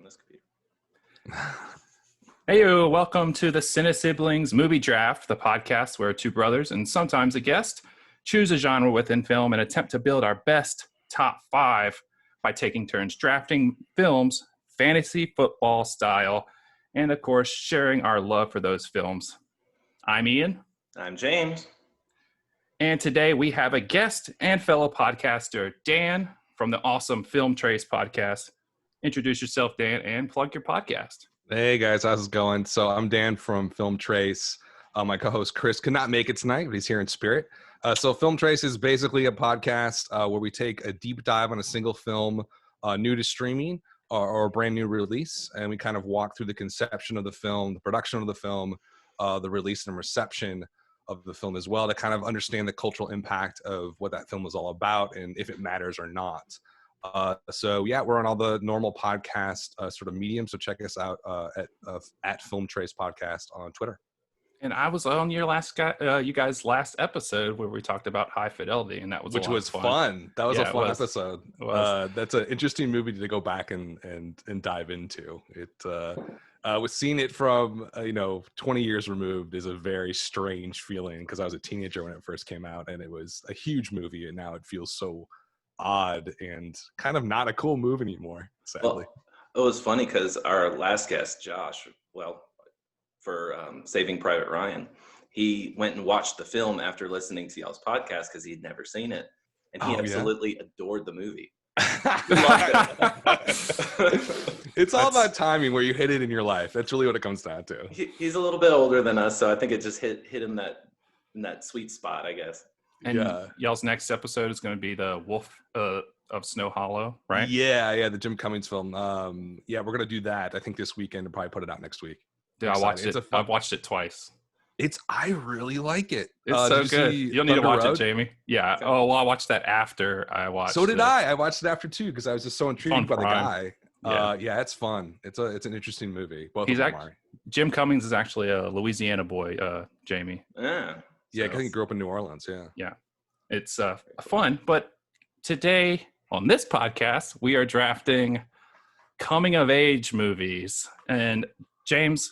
this computer. Hey, welcome to the Cine-Siblings Movie Draft, the podcast where two brothers and sometimes a guest choose a genre within film and attempt to build our best top five by taking turns drafting films, fantasy football style, and of course, sharing our love for those films. I'm Ian. I'm James. And today we have a guest and fellow podcaster, Dan, from the awesome Film Trace podcast. Introduce yourself, Dan, and plug your podcast. Hey guys, how's it going? So I'm Dan from Film Trace. My co-host Chris could not make it tonight, but he's here in spirit. So Film Trace is basically a podcast where we take a deep dive on a single film new to streaming or a brand new release, and we kind of walk through the conception of the film, the production of the film, the release and reception of the film as well, to kind of understand the cultural impact of what that film was all about and if it matters or not. So yeah, we're on all the normal podcast sort of mediums. So check us out at Film Trace Podcast on Twitter. And I was on your you guys' last episode where we talked about High Fidelity, and that was fun. That was a fun episode. That's an interesting movie to go back and dive into. It was seeing it from 20 years removed is a very strange feeling because I was a teenager when it first came out, and it was a huge movie, and now it feels so odd and kind of not a cool move anymore, sadly. Well, it was funny because our last guest, Josh, for Saving Private Ryan, he went and watched the film after listening to y'all's podcast because he'd never seen it, and he absolutely adored the movie. It's all about timing where you hit it in your life. That's really what it comes down to. He's a little bit older than us, so I think it just hit him in that sweet spot, I guess. And y'all's next episode is going to be the Wolf of Snow Hollow, right? Yeah, the Jim Cummings film. We're going to do that, I think, this weekend and probably put it out next week. Dude, I've watched it twice. I really like it. It's so good. You'll need to watch it, Jamie. Yeah. Okay. Oh, well, I watched that after I watched So did I. I watched it after, too, because I was just so intrigued by the guy. Yeah, it's fun. It's an interesting movie. Jim Cummings is actually a Louisiana boy, Jamie. Yeah, I think he grew up in New Orleans, Yeah. It's fun. But today on this podcast, we are drafting coming-of-age movies. And James,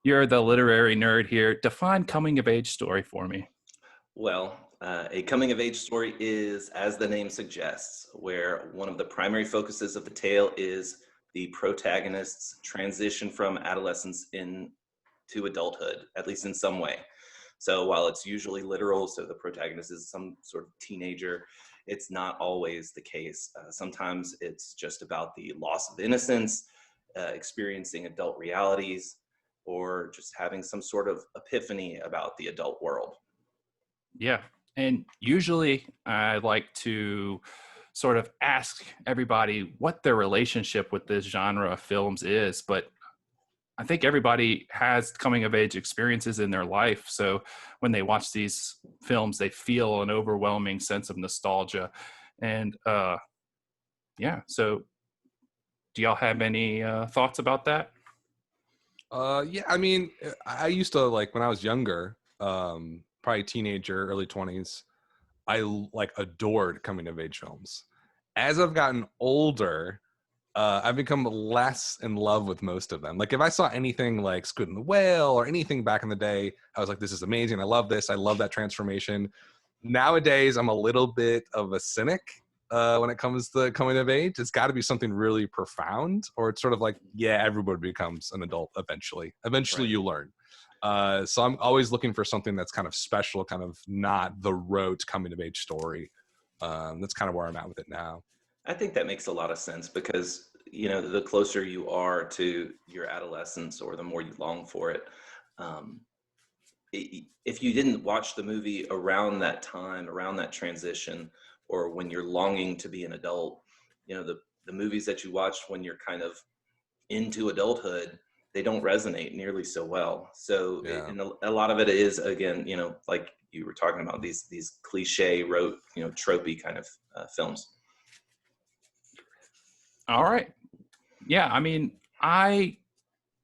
you're the literary nerd here. Define coming-of-age story for me. Well, a coming-of-age story is, as the name suggests, where one of the primary focuses of the tale is the protagonist's transition from adolescence into adulthood, at least in some way. So while it's usually literal, so the protagonist is some sort of teenager, it's not always the case. Sometimes it's just about the loss of innocence, experiencing adult realities, or just having some sort of epiphany about the adult world. Yeah, and usually I like to sort of ask everybody what their relationship with this genre of films is, but I think everybody has coming-of-age experiences in their life. So when they watch these films, they feel an overwhelming sense of nostalgia. And so do y'all have any thoughts about that? I mean, I used to, when I was younger, probably teenager, early 20s, I adored coming-of-age films. As I've gotten older, I've become less in love with most of them. Like if I saw anything like Squid and the Whale or anything back in the day, I was like, this is amazing. I love this. I love that transformation. Nowadays, I'm a little bit of a cynic when it comes to coming of age. It's got to be something really profound, or it's sort of like, everybody becomes an adult eventually. Eventually right. You learn. So I'm always looking for something that's kind of special, kind of not the rote coming of age story. That's kind of where I'm at with it now. I think that makes a lot of sense because, the closer you are to your adolescence or the more you long for it, if you didn't watch the movie around that time, around that transition, or when you're longing to be an adult, the movies that you watch when you're kind of into adulthood, they don't resonate nearly so well. So and a lot of it is, again, like you were talking about, these cliche, tropey kind of films. All right. Yeah, I mean, I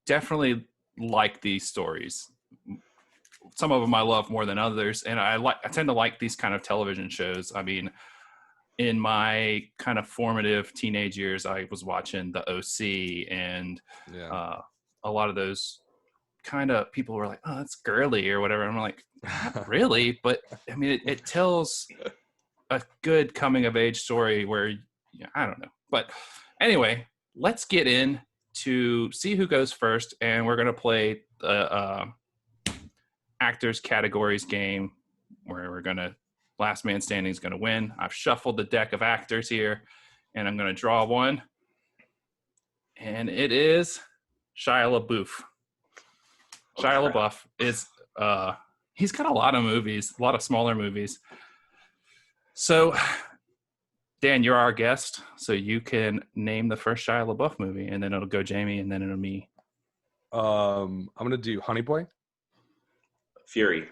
definitely like these stories. Some of them I love more than others, and I tend to like these kind of television shows. I mean, in my kind of formative teenage years, I was watching the OC and a lot of those kind of people were like, oh, that's girly or whatever. I'm like, not really, but I mean, it tells a good coming of age story where, I don't know. But anyway, let's get in to see who goes first. And we're going to play the actors categories game where we're going to, last man standing is going to win. I've shuffled the deck of actors here and I'm going to draw one. And it is Shia LaBeouf. Shia LaBeouf is, he's got a lot of movies, a lot of smaller movies. So, Dan, you're our guest, so you can name the first Shia LaBeouf movie, and then it'll go Jamie, and then it'll me. I'm going to do Honey Boy. Fury.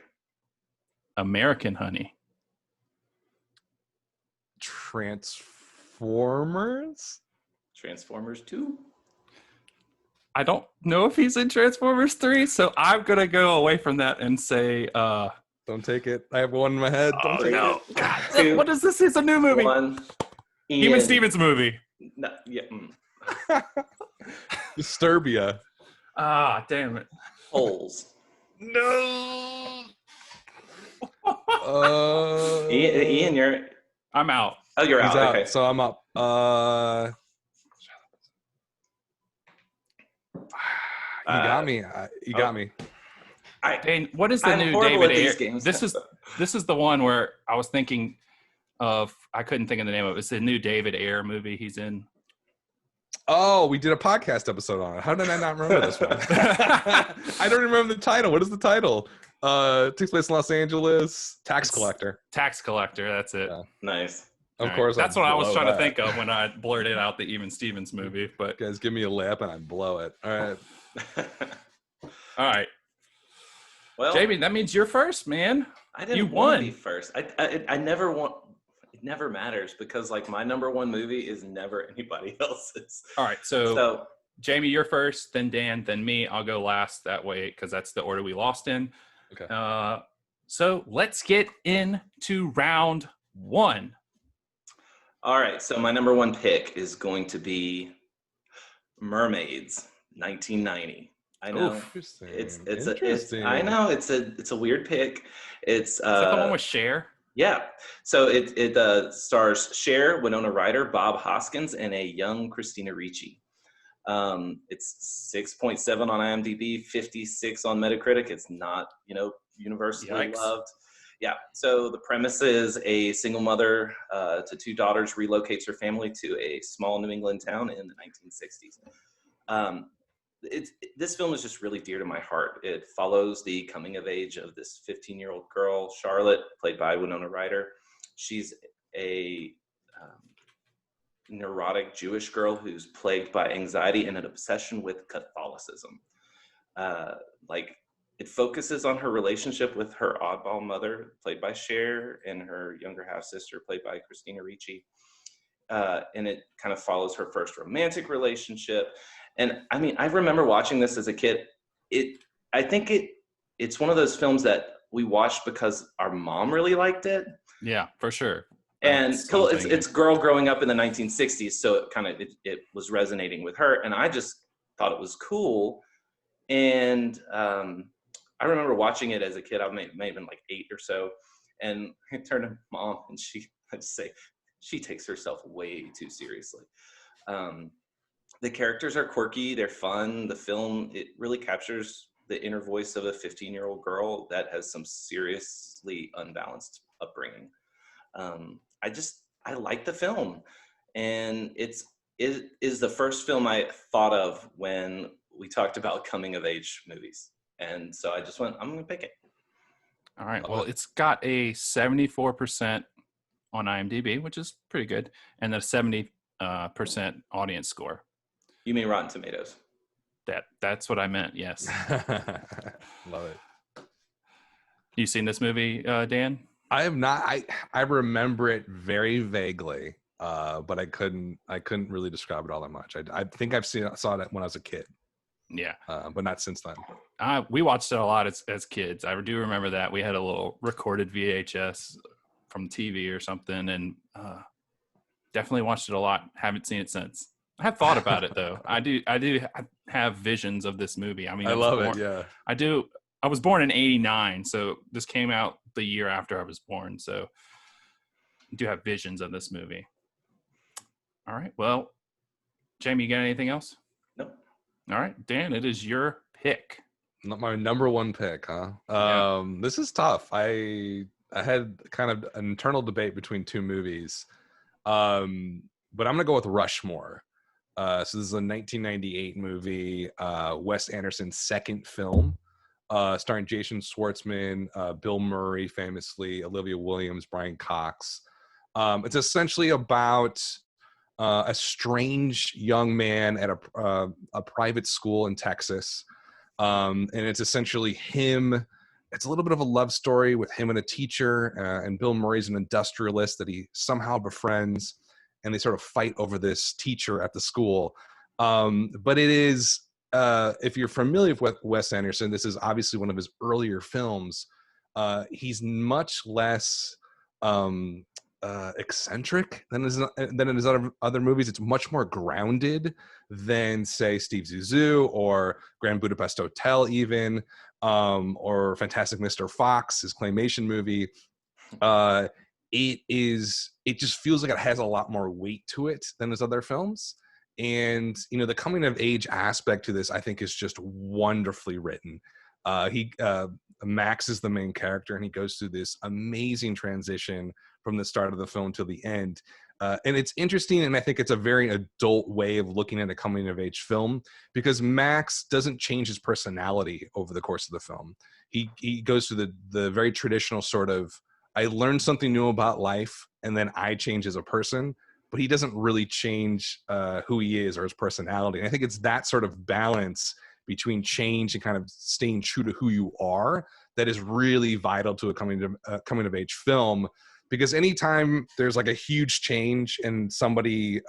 American Honey. Transformers 2. I I don't know if he's in Transformers 3, so I'm going to go away from that and say... don't take it. I have one in my head. Don't take it. God, 2, what is this? It's a new movie. 1. Human Stevens movie. No, yeah. Disturbia. Ah, damn it. Holes. No. Ian, you're... I'm out. Oh, you're He's out. Okay. So I'm up. You got me. You got me. Dane, what is the I'm new horrible David at these Ayer? games. This is the one where I was thinking of. I couldn't think of the name of it. It's the new David Ayer movie he's in. Oh, we did a podcast episode on it. How did I not remember this one? I don't remember the title. What is the title? It takes place in Los Angeles. Tax collector. Tax collector. That's it. Yeah. Nice. Of All course. right. That's what I was blow trying that. to think of when I blurted out the Even Stevens movie. But You guys give me a lap and I blow it. All right. all right, Well, Jamie, that means you're first, man. I didn't you want to won. be first. I never want. It never matters because like my number one movie is never anybody else's. All right, so So Jamie, you're first, then Dan, then me. I'll go last that way because that's the order we lost in. Okay. So let's get into round one. all right. So my number one pick is going to be Mermaids, 1990. I know Interesting. it's I know it's a weird pick. It's Is that the one with Cher? Yeah. So it stars Cher, Winona Ryder, Bob Hoskins, and a young Christina Ricci. It's 6.7 on IMDb, 56 on Metacritic. It's not, universally Yikes. loved. Yeah. So the premise is a single mother to two daughters relocates her family to a small New England town in the 1960s. This film is just really dear to my heart. It follows the coming of age of this 15-year-old girl, Charlotte, played by Winona Ryder. She's a neurotic Jewish girl who's plagued by anxiety and an obsession with Catholicism. It focuses on her relationship with her oddball mother, played by Cher, and her younger half-sister, played by Christina Ricci. And it kind of follows her first romantic relationship. And I mean, I remember watching this as a kid. I think it's one of those films that we watched because our mom really liked it. Yeah, for sure. And That's so something. it's girl growing up in the 1960s, so it was resonating with her, and I just thought it was cool. And I remember watching it as a kid. I may have been like 8 or so, and I turned to Mom, and she takes herself way too seriously. The characters are quirky, they're fun. The film, it really captures the inner voice of a 15-year-old girl that has some seriously unbalanced upbringing. I like the film, and it is the first film I thought of when we talked about coming of age movies. And so I just went, I'm going to pick it. All right. Well, it's got a 74% on IMDb, which is pretty good, and a 70% audience score. You mean Rotten Tomatoes? That's what I meant. Yes. Love it. You seen this movie, Dan? I have not. I remember it very vaguely, but I couldn't really describe it all that much. I think saw it when I was a kid. Yeah. But not since then. We watched it a lot as kids. I do remember that we had a little recorded VHS from TV or something, and Definitely watched it a lot. Haven't seen it since. I have thought about it though. I do have visions of this movie. I mean, I I was love born, it. Yeah. I do. I was born in '89, so this came out the year after I was born. So I do have visions of this movie. All right. Well, Jamie, you got anything else? Nope. All right, Dan, it is your pick. Not my number one pick, huh? Yeah. This is tough. I had kind of an internal debate between two movies. But I'm gonna go with Rushmore. So this is a 1998 movie, Wes Anderson's second film, starring Jason Schwartzman, Bill Murray, famously, Olivia Williams, Brian Cox. It's essentially about a strange young man at a private school in Texas, and it's essentially him. It's a little bit of a love story with him and a teacher, and Bill Murray's an industrialist that he somehow befriends, and they sort of fight over this teacher at the school. But it is, if you're familiar with Wes Anderson, this is obviously one of his earlier films. He's much less eccentric than in his other movies. It's much more grounded than, say, Steve Zissou or Grand Budapest Hotel, even, or Fantastic Mr. Fox, his claymation movie. It just feels like it has a lot more weight to it than his other films. And, the coming of age aspect to this, I think, is just wonderfully written. Max is the main character, and he goes through this amazing transition from the start of the film till the end. And it's interesting, and I think it's a very adult way of looking at a coming of age film, because Max doesn't change his personality over the course of the film. He goes through the very traditional sort of, I learned something new about life, and then I change as a person, but he doesn't really change who he is or his personality. And I think it's that sort of balance between change and kind of staying true to who you are that is really vital to a coming of age film. Because anytime there's like a huge change and somebody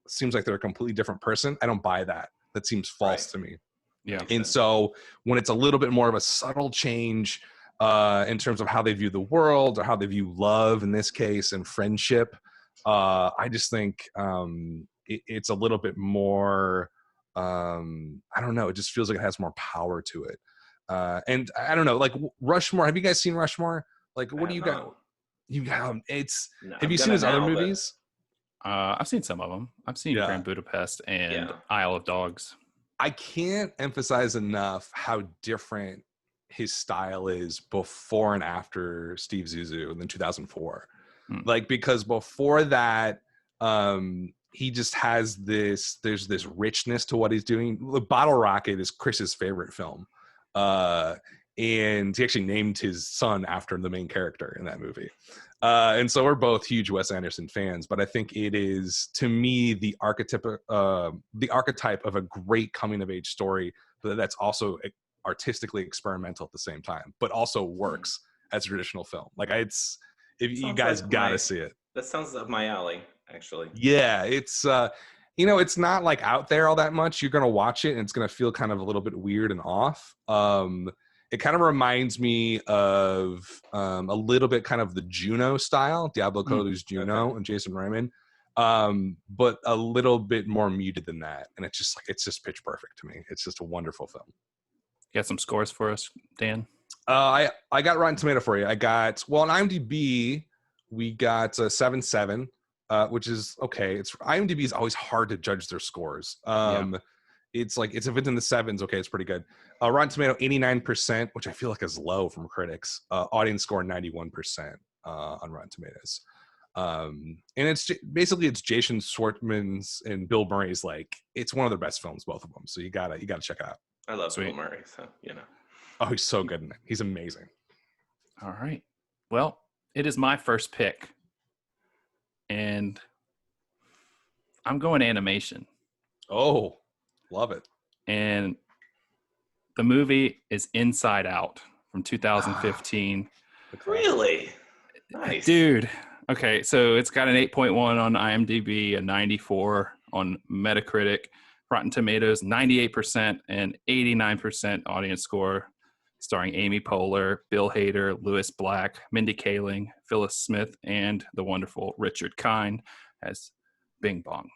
seems like they're a completely different person, I don't buy that. That seems false to me. Yeah. And so when it's a little bit more of a subtle change in terms of how they view the world or how they view love in this case and friendship, I just think it's a little bit more, I don't know, it just feels like it has more power to it. And I don't know, like Rushmore, have you guys seen Rushmore? Like, what do you got? You got have you seen his other movies? I've seen some of them. I've seen Grand Budapest and Isle of Dogs. I can't emphasize enough how different his style is before and after Steve Zissou in 2004. Like, because before that, he just has there's this richness to what he's doing. Bottle Rocket is Chris's favorite film. And he actually named his son after the main character in that movie. And so we're both huge Wes Anderson fans, but I think it is, to me, the archetype of a great coming of age story, but that's also artistically experimental at the same time, but also works as a traditional film. Like, you guys gotta see it. That sounds up my alley, actually. Yeah, it's it's not like out there all that much. You're gonna watch it and it's gonna feel kind of a little bit weird and off. It kind of reminds me of a little bit kind of the Juno style, Diablo Cody's Juno and Jason Reitman, but a little bit more muted than that. And it's just pitch perfect to me. It's just a wonderful film. You got some scores for us, Dan? I got Rotten Tomato for you. on IMDb, we got 7.7, which is okay. IMDb is always hard to judge their scores. It's like, if it's in the sevens, okay, it's pretty good. Rotten Tomato 89%, which I feel like is low from critics. Audience score 91% on Rotten Tomatoes. And it's Jason Schwartzman's and Bill Murray's, like, it's one of their best films, both of them. So you gotta check it out. I love Bill Murray, so Oh, he's so good in it. He's amazing. All right. Well, it is my first pick, and I'm going animation. Oh, love it. And the movie is Inside Out from 2015. Really? Nice. Dude. Okay, so it's got an 8.1 on IMDb, a 94 on Metacritic, Rotten Tomatoes 98% and 89% audience score, starring Amy Poehler, Bill Hader, Louis Black, Mindy Kaling, Phyllis Smith, and the wonderful Richard Kind. as Bing Bong.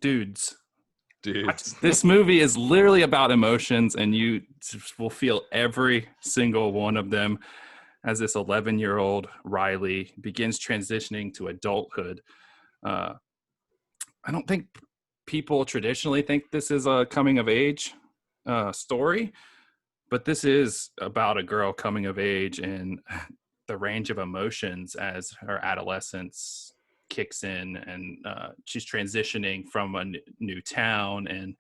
Dudes. This movie is literally about emotions, and you will feel every single one of them as this 11-year-old Riley begins transitioning to adulthood. I don't think people traditionally think this is a coming of age story, but this is about a girl coming of age and the range of emotions as her adolescence kicks in, and she's transitioning from a new town, and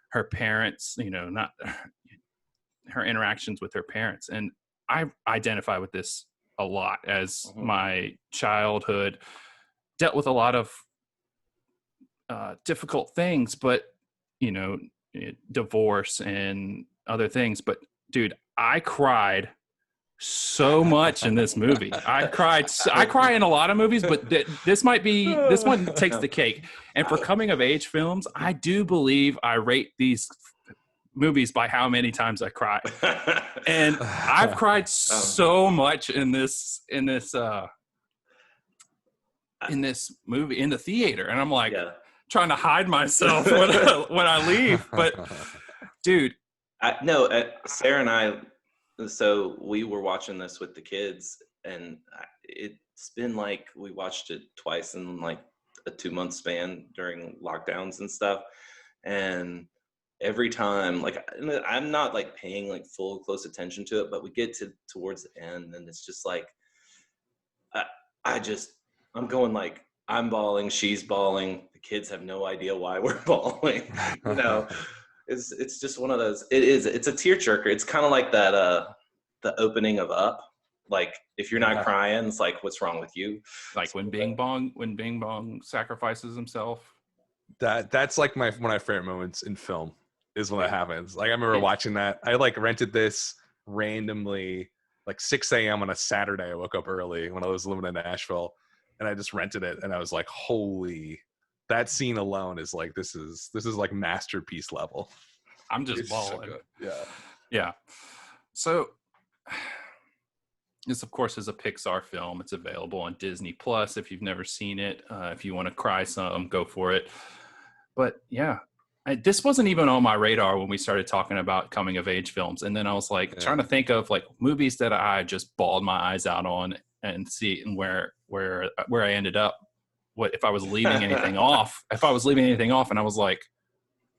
her parents, not her interactions with her parents. And I identify with this a lot as my childhood dealt with a lot of difficult things, but divorce and other things. But dude, I cried so much in this movie. I cry in a lot of movies, but this one takes the cake. And for coming of age films, I do believe I rate these movies by how many times I cry. And I've cried so much in this movie in the theater, and I'm like trying to hide myself when I leave. But dude, Sarah and I, so we were watching this with the kids, and it's been like we watched it twice in like a 2-month span during lockdowns and stuff. And every time, like, I'm not like paying like full close attention to it, but we get towards the end, and it's just like I'm going like, I'm bawling, she's bawling, the kids have no idea why we're bawling. It's just one of those. It's a tearjerker. It's kind of like that the opening of Up. Like, if you're not crying, it's like, what's wrong with you? Like when Bing Bong sacrifices himself. That's like one of my favorite moments in film is when that happens. Like, I remember watching that. I like rented this randomly like 6 a.m. on a Saturday. I woke up early when I was living in Nashville, and I just rented it, and I was like, holy, that scene alone is like, this is like masterpiece level. I'm just bawling. So yeah. So this, of course, is a Pixar film. It's available on Disney Plus if you've never seen it. If you want to cry some, go for it. But yeah, this wasn't even on my radar when we started talking about coming of age films. And then I was like trying to think of like movies that I just bawled my eyes out on and see and where I ended up. What if I was leaving anything off? If I was leaving anything off, and I was like,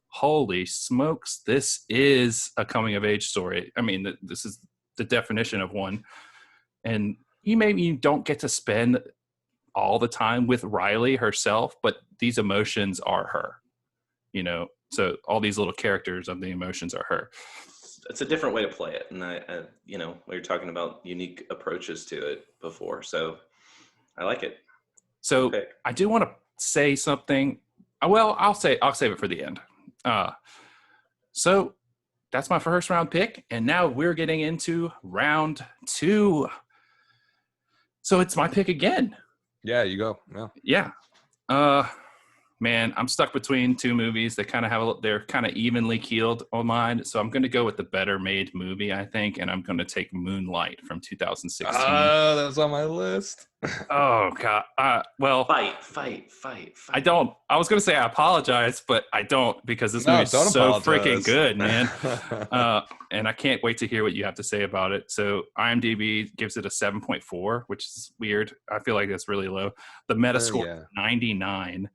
holy smokes, this is a coming of age story. I mean, this is the definition of one. And you don't get to spend all the time with Riley herself, but these emotions are her, so all these little characters of the emotions are her. It's a different way to play it. And we were talking about unique approaches to it before. So I like it. So I do want to say something. Well, I'll save it for the end. So that's my first round pick. And now we're getting into round 2. So it's my pick again. Yeah, you go. Yeah. Man, I'm stuck between 2 movies that they're kind of evenly keeled on mine. So I'm going to go with the better made movie, I think. And I'm going to take Moonlight from 2016. Oh, that was on my list. Oh, God. Well, fight. I was going to say I apologize, but I don't, because this movie is so freaking good, man. And I can't wait to hear what you have to say about it. So IMDb gives it a 7.4, which is weird. I feel like that's really low. The Metascore 99.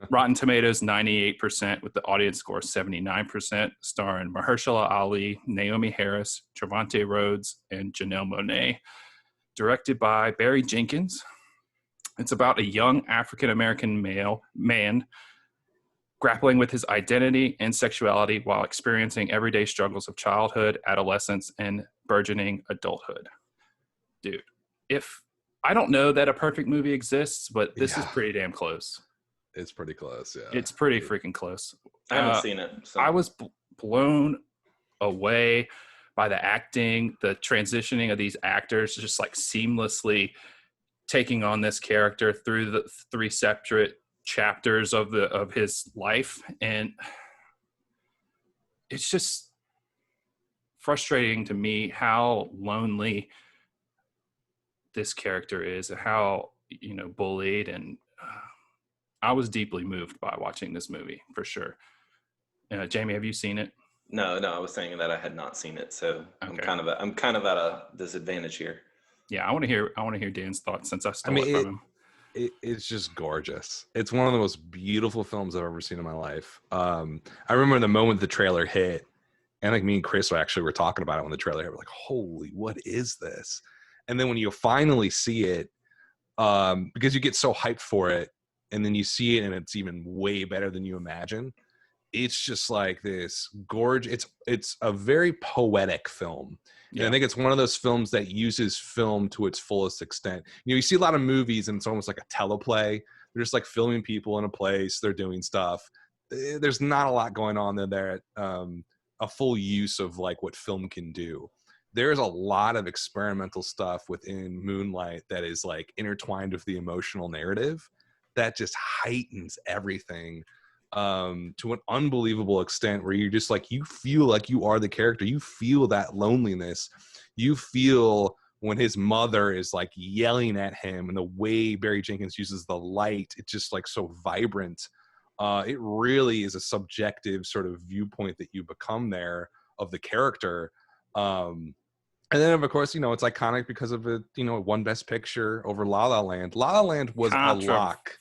Rotten Tomatoes 98% with the audience score 79%, starring Mahershala Ali, Naomi Harris, Trevante Rhodes, and Janelle Monáe. Directed by Barry Jenkins. It's about a young African-American man grappling with his identity and sexuality while experiencing everyday struggles of childhood, adolescence, and burgeoning adulthood. Dude, I don't know that a perfect movie exists, but this is pretty damn close. It's pretty close, yeah. It's pretty freaking close. I haven't seen it. So. I was blown away by the acting, the transitioning of these actors, just like seamlessly taking on this character through the 3 separate chapters of his life. And it's just frustrating to me how lonely this character is, and how bullied, and I was deeply moved by watching this movie for sure. Jamie, have you seen it? No, I was saying that I had not seen it, so Okay. I'm kind of at a disadvantage here. Yeah, I want to hear Dan's thoughts since I I stole mean, it from him. it's just gorgeous. It's one of the most beautiful films I've ever seen in my life. I remember the moment the trailer hit, and like me and Chris actually were talking about it when the trailer hit. We're like, holy, what is this? And then when you finally see it, because you get so hyped for it, and then you see it and it's even way better than you imagine. It's just like this gorgeous. It's a very poetic film. And I think it's one of those films that uses film to its fullest extent. You see a lot of movies and it's almost like a teleplay. They're just like filming people in a place. They're doing stuff. There's not a lot going on there. A full use of like what film can do. There's a lot of experimental stuff within Moonlight that is like intertwined with the emotional narrative that just heightens everything to an unbelievable extent, where you're just like, you feel like you are the character. You feel that loneliness. You feel when his mother is like yelling at him, and the way Barry Jenkins uses the light, it's just like so vibrant. It really is a subjective sort of viewpoint that you become there of the character. And then of course, it's iconic because of it, won Best Picture over La La Land. La La Land was a lock.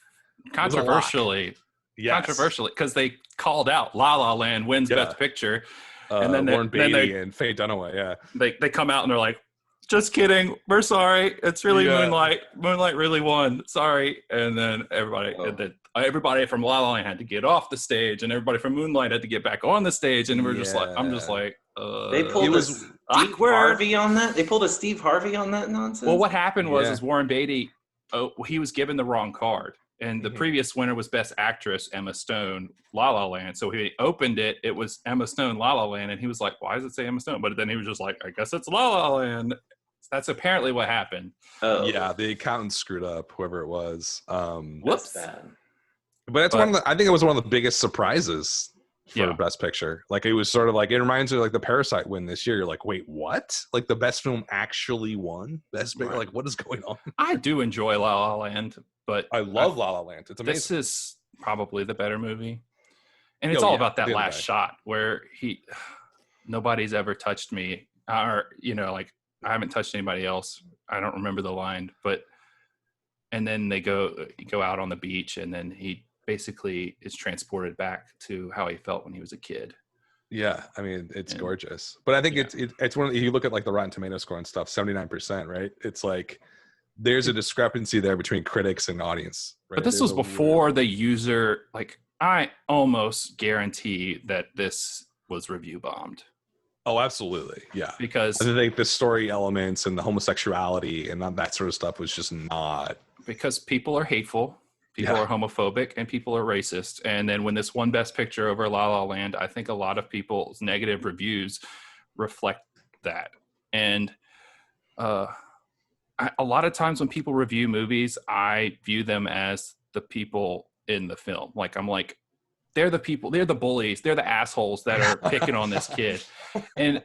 Controversially, because they called out La La Land wins Best Picture, and then Warren Beatty and Faye Dunaway. They come out and they're like, just kidding, we're sorry, it's really Moonlight. Moonlight really won, sorry. And then everybody from La La Land had to get off the stage, and everybody from Moonlight had to get back on the stage, and I'm just like they pulled a Steve Harvey on that. They pulled a Steve Harvey on that nonsense. Well, what happened was Warren Beatty, he was given the wrong card. And the previous winner was Best Actress, Emma Stone, La La Land. So he opened it. It was Emma Stone, La La Land. And he was like, why does it say Emma Stone? But then he was just like, I guess it's La La Land. That's apparently what happened. Oh. Yeah, the accountant screwed up, whoever it was. Whoops. Bad. But I think it was one of the biggest surprises for Best Picture. Like, it was sort of like, it reminds me of like the Parasite win this year. You're like, wait, what? Like, the best film actually won Best Picture? Like, what is going on? I do enjoy La La Land. But I love La La Land. It's amazing. This is probably the better movie. And it's all about that last shot where nobody's ever touched me, or, like, I haven't touched anybody else. I don't remember the line, and then they go out on the beach, and then he basically is transported back to how he felt when he was a kid. Yeah. I mean, it's gorgeous, but I think it's one of you look at like the Rotten Tomato score and stuff, 79%, right? It's like, there's a discrepancy there between critics and audience. Right? But this was before the user, like, I almost guarantee that this was review bombed. Oh, absolutely. Yeah. Because I think the story elements and the homosexuality and that sort of stuff was just not. Because people are hateful, people are homophobic, and people are racist. And then when this won Best Picture over La La Land, I think a lot of people's negative reviews reflect that. And, a lot of times when people review movies, I view them as the people in the film. Like, I'm like, they're the people, they're the bullies, they're the assholes that are picking on this kid. And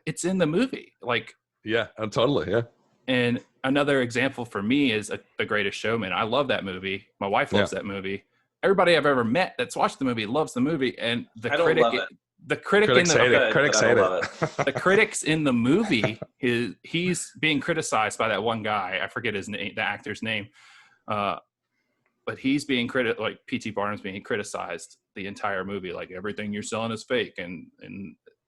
it's in the movie. Like, yeah, totally. Yeah. And another example for me is The Greatest Showman. I love that movie. My wife loves that movie. Everybody I've ever met that's watched the movie loves the movie. And the critics in the movie, he's being criticized by that one guy. I forget his name, the actor's name. But he's being like P.T. Barnum's being criticized the entire movie. Like, everything you're selling is fake. And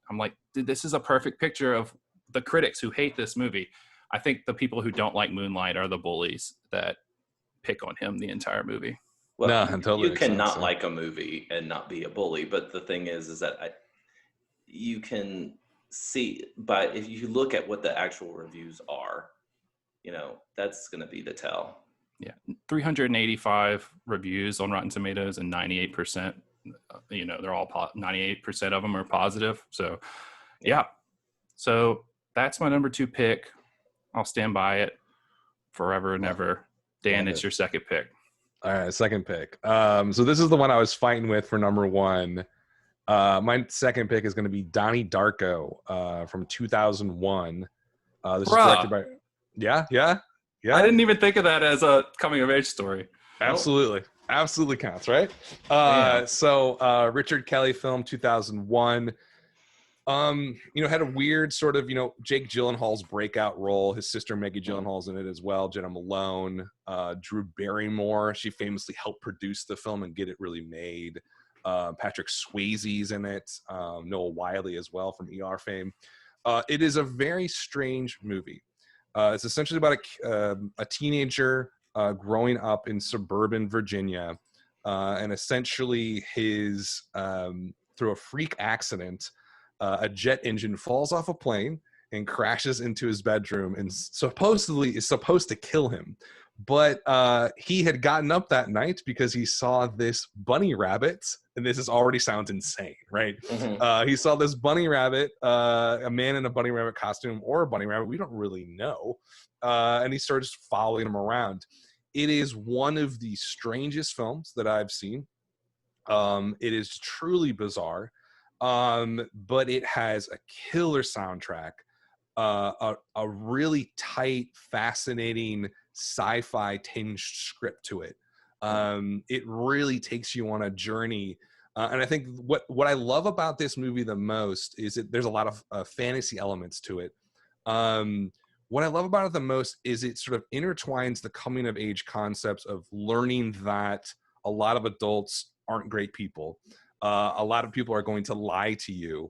I'm like, dude, this is a perfect picture of the critics who hate this movie. I think the people who don't like Moonlight are the bullies that pick on him the entire movie. Well, you cannot like a movie and not be a bully. But the thing is that you can see, but if you look at what the actual reviews are, that's going to be the tell. Yeah, 385 reviews on Rotten Tomatoes, and 98%. They're all 98% of them are positive. So, yeah. So that's my number 2 pick. I'll stand by it forever and ever. Dan, it's your second pick. All right, second pick. So this is the one I was fighting with for number 1. My second pick is going to be Donnie Darko from 2001. This is directed by Yeah. I didn't even think of that as a coming of age story. Absolutely counts, right? Damn. So Richard Kelly film 2001. Had a weird sort of, Jake Gyllenhaal's breakout role. His sister Maggie Gyllenhaal's in it as well. Jenna Malone, Drew Barrymore. She famously helped produce the film and get it really made. Patrick Swayze's in it. Noah Wiley as well from ER fame. It is a very strange movie. It's essentially about a teenager growing up in suburban Virginia, and essentially his through a freak accident, a jet engine falls off a plane and crashes into his bedroom and supposedly is supposed to kill him. But he had gotten up that night because he saw this bunny rabbit, and this already sounds insane, right? Mm-hmm. He saw this bunny rabbit, a man in a bunny rabbit costume or a bunny rabbit, we don't really know, and he starts following him around. It is one of the strangest films that I've seen. It is truly bizarre, but it has a killer soundtrack, a really tight, fascinating sci-fi tinged script to it. It really takes you on a journey, and I think what I love about this movie the most is there's a lot of fantasy elements to it. What I love about it the most is it sort of intertwines the coming of age concepts of learning that a lot of adults aren't great people. A lot of people are going to lie to you.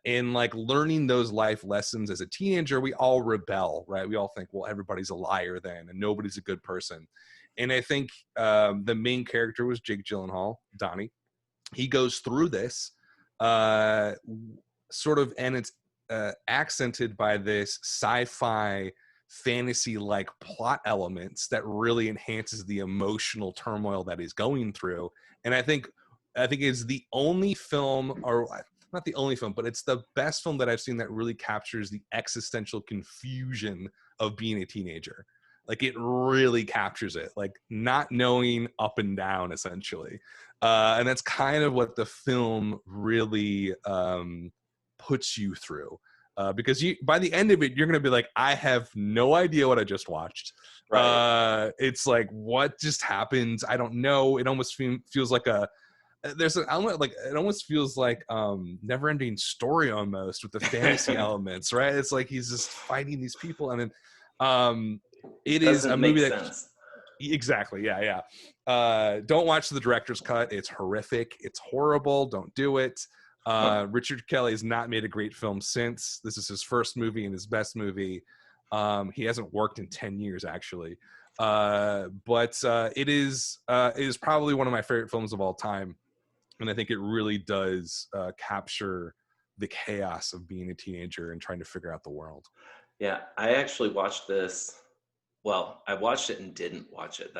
And like learning those life lessons as a teenager, we all rebel, right? We all think, well, everybody's a liar then, and nobody's a good person. And I think the main character was Jake Gyllenhaal, Donnie. He goes through this sort of, and it's accented by this sci-fi fantasy-like plot elements that really enhances the emotional turmoil that he's going through. And I think it's the only film, or not the only film, but it's the best film that I've seen that really captures the existential confusion of being a teenager. Like it really captures it, like not knowing up and down, essentially. And that's kind of what the film really puts you through. Because by the end of it, you're going to be like, I have no idea what I just watched. Right. It's like, what just happened? I don't know. It almost feels like there's an element, like it almost feels like never ending story almost with the fantasy elements, right? It's like he's just fighting these people, and then it is a movie that sense. Exactly, yeah. Don't watch the director's cut. It's horrific. It's horrible. Don't do it. Richard Kelly has not made a great film since. This is his first movie and his best movie. He hasn't worked in 10 years, actually. But it is probably one of my favorite films of all time. And I think it really does capture the chaos of being a teenager and trying to figure out the world. Yeah, I actually watched this. Well, I watched it and didn't watch it.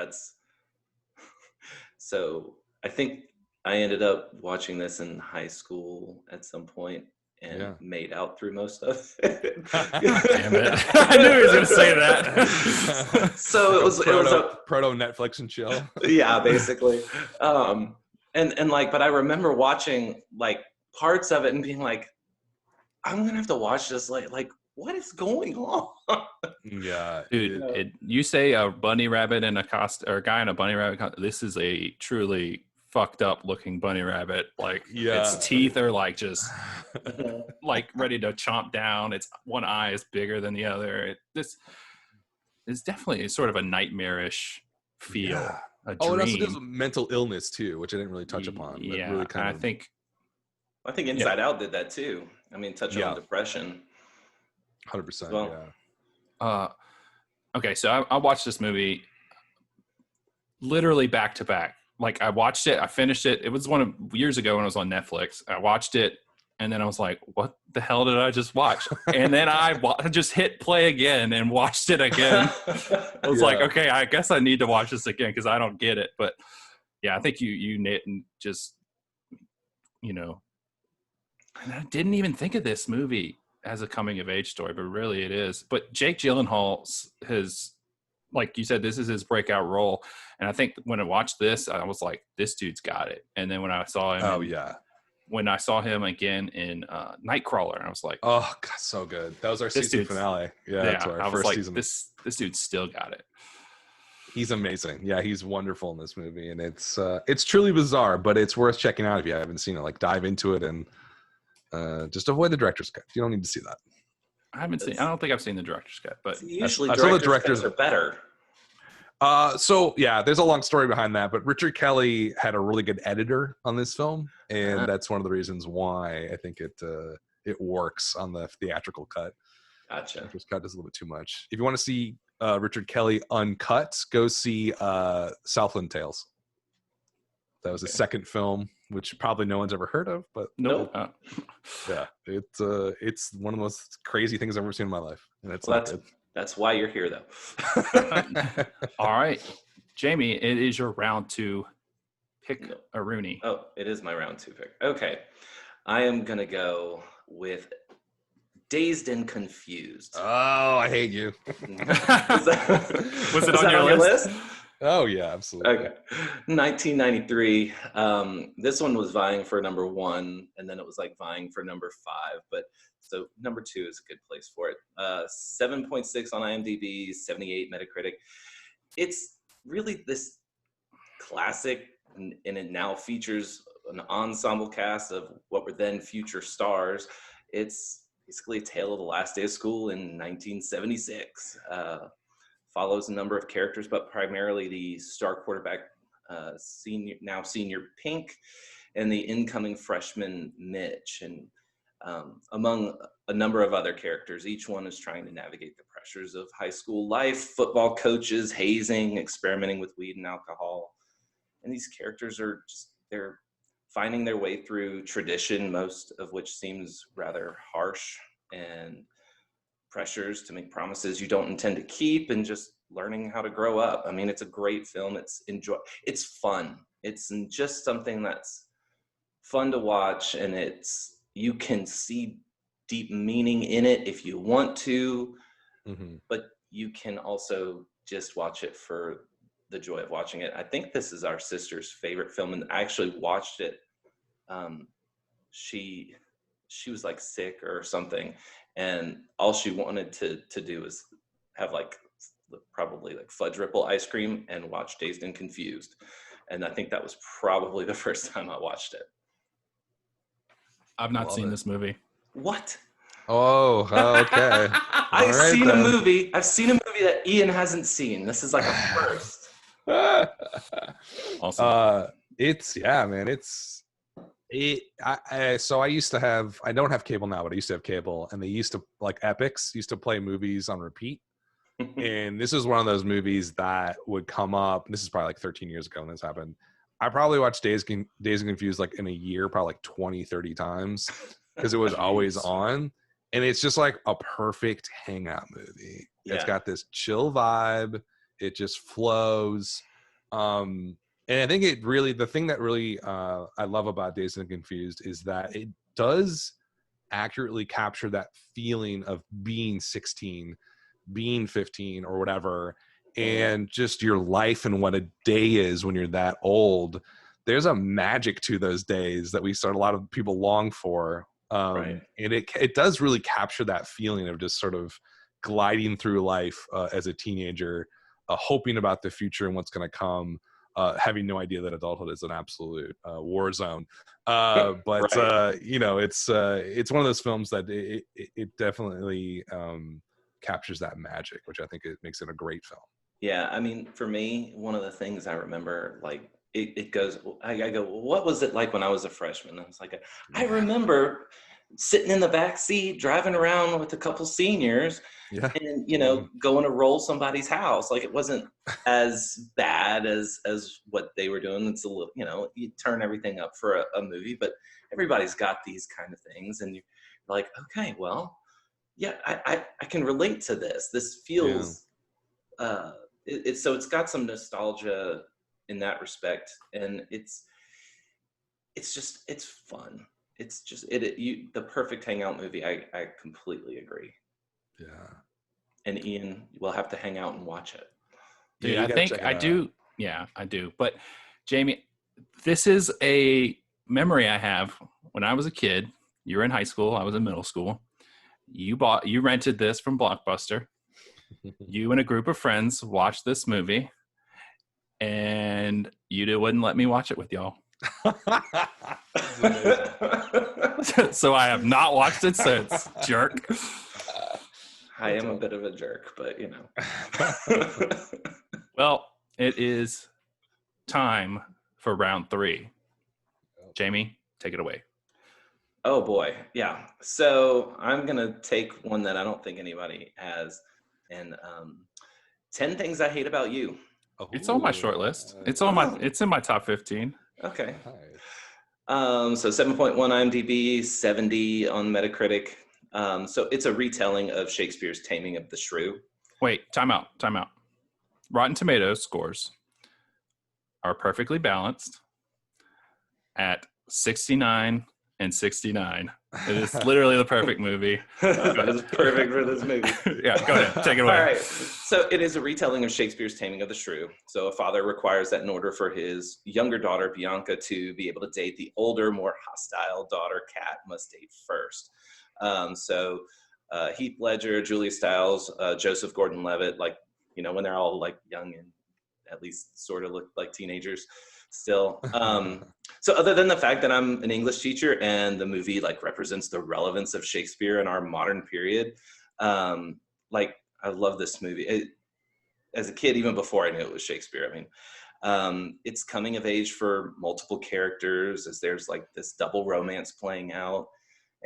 So I think I ended up watching this in high school at some point and made out through most of it. Damn it. I knew he was going to say that. So it was a proto Netflix and chill. Yeah, basically. And like, but I remember watching like parts of it and being like, I'm gonna have to watch this. Like what is going on? Yeah, dude. You say a bunny rabbit in a costume, or a guy in a bunny rabbit. This is a truly fucked up looking bunny rabbit. Like its teeth are like just like ready to chomp down. Its one eye is bigger than the other. This is definitely sort of a nightmarish feel. Yeah. A dream. It also deals with mental illness too, which I didn't really touch upon. Yeah, really I think Inside Out did that too. I mean, touching on depression. 100%. Well, yeah. Okay, so I watched this movie literally back to back. Like I watched it, I finished it. It was years ago when it was on Netflix. I watched it, and then I was like, "What the hell did I just watch?" And then I just hit play again and watched it again. I was like, "Okay, I guess I need to watch this again because I don't get it." But yeah, I think you knit and just and I didn't even think of this movie as a coming of age story, but really it is. But Jake Gyllenhaal has, like you said, this is his breakout role. And I think when I watched this, I was like, this dude's got it. And then when I saw him when I saw him again in Nightcrawler, I was like, Oh, God, so good. That was our This season dude's- finale. Yeah, yeah, that's our I was first like, season. this dude still got it. He's amazing. Yeah, he's wonderful in this movie, and it's truly bizarre, but it's worth checking out if you haven't seen it. Like, dive into it and just avoid the director's cut. You don't need to see that. I don't think I've seen the director's cut, but Usually I saw the director's cuts are better. So yeah, there's a long story behind that, but Richard Kelly had a really good editor on this film, and that's one of the reasons why I think it works on the theatrical cut. Gotcha. Director's cut is a little bit too much. If you want to see Richard Kelly uncut, go see Southland Tales. That was his second film, which probably no one's ever heard of, but nope. Yeah, it's one of the most crazy things I've ever seen in my life, and it's that's why you're here, though. All right, Jamie, it is your round to pick a Rooney. Oh, it is my round 2 pick. Okay, I am gonna go with Dazed and Confused. Oh, I hate you. Was it on your list? Oh yeah, absolutely. Okay, 1993. This one was vying for number 1, and then it was like vying for number 5. But so number 2 is a good place for it. 7.6 on IMDb, 78 Metacritic. It's really this classic, and it now features an ensemble cast of what were then future stars. It's basically a tale of the last day of school in 1976. Follows a number of characters, but primarily the star quarterback, senior Pink, and the incoming freshman Mitch, and among a number of other characters. Each one is trying to navigate the pressures of high school life, football coaches, hazing, experimenting with weed and alcohol. And these characters they're finding their way through tradition, most of which seems rather harsh, and pressures to make promises you don't intend to keep, and just learning how to grow up. I mean, it's a great film. It's fun. It's just something that's fun to watch, and you can see deep meaning in it if you want to, but you can also just watch it for the joy of watching it. I think this is our sister's favorite film, and I actually watched it. She was like sick or something, and all she wanted to do was have probably fudge ripple ice cream and watch Dazed and Confused. And I think that was probably the first time I watched it. I've not seen this movie. What? Oh, okay. I've seen a movie that Ian hasn't seen. This is like a first. Awesome. So I used to have, I don't have cable now, but I used to have cable, and they used to, like, Epix used to play movies on repeat. And this is one of those movies that would come up. This is probably like 13 years ago when this happened. I probably watched Dazed and Confused like in a year, probably like 20, 30 times, because it was always on. And it's just like a perfect hangout movie. Yeah. It's got this chill vibe. It just flows. And I think the thing that really I love about Dazed and Confused is that it does accurately capture that feeling of being 16, being 15 or whatever, and just your life and what a day is when you're that old. There's a magic to those days that a lot of people long for. Right. And it does really capture that feeling of just sort of gliding through life as a teenager, hoping about the future and what's going to come, having no idea that adulthood is an absolute war zone. But right. It's one of those films that it definitely captures that magic, which I think it makes it a great film. Yeah, I mean, for me, one of the things I remember, like, it goes, I go, well, what was it like when I was a freshman? I was like, I remember sitting in the back seat, driving around with a couple seniors, and, going to roll somebody's house. Like, it wasn't as bad as what they were doing. It's a little, you turn everything up for a movie, but everybody's got these kind of things. And you're like, okay, well, yeah, I can relate to this. This feels, so it's got some nostalgia in that respect, and it's fun. It's just the perfect hangout movie. I completely agree. Yeah. And Ian, we'll have to hang out and watch it. Dude, I think I do. Yeah, I do. But Jamie, this is a memory I have when I was a kid, you were in high school, I was in middle school. You rented this from Blockbuster. You and a group of friends watched this movie, and you wouldn't let me watch it with y'all. So I have not watched it since, jerk. I am a bit of a jerk, but you know. Well, it is time for round 3. Jamie, take it away. Oh boy, yeah. So I'm gonna take one that I don't think anybody has, and 10 Things I Hate About You. It's on my short list. It's in my top 15. Okay. Nice. So 7.1 IMDb, 70 on Metacritic. So it's a retelling of Shakespeare's Taming of the Shrew. Wait, time out. Rotten Tomatoes scores are perfectly balanced at 69 and 69. It is literally the perfect movie. That is perfect for this movie. Yeah, go ahead. Take it away. All right. So it is a retelling of Shakespeare's Taming of the Shrew. So a father requires that in order for his younger daughter, Bianca, to be able to date, the older, more hostile daughter, Kat, must date first. So Heath Ledger, Julia Stiles, Joseph Gordon-Levitt, like, you know, when they're all like young and at least sort of look like teenagers still. So other than the fact that I'm an English teacher and the movie like represents the relevance of Shakespeare in our modern period, like I love this movie. As a kid, even before I knew it was Shakespeare, I mean, it's coming of age for multiple characters as there's like this double romance playing out,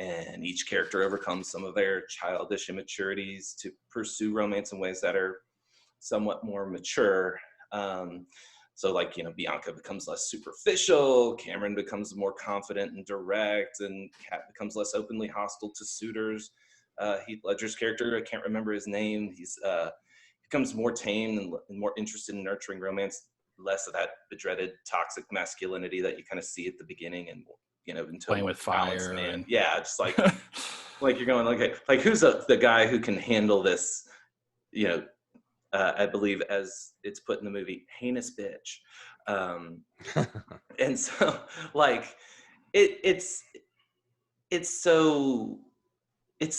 and each character overcomes some of their childish immaturities to pursue romance in ways that are somewhat more mature. So like, you know, Bianca becomes less superficial, Cameron becomes more confident and direct, and Kat becomes less openly hostile to suitors. Heath Ledger's character, I can't remember his name, he's becomes more tame and more interested in nurturing romance, less of that bedreaded toxic masculinity that you kind of see at the beginning, and you know, into Playing with fire, man. and Yeah, just like like you're going, okay, like who's the guy who can handle this, you know, I believe, as it's put in the movie, heinous bitch. And so like it's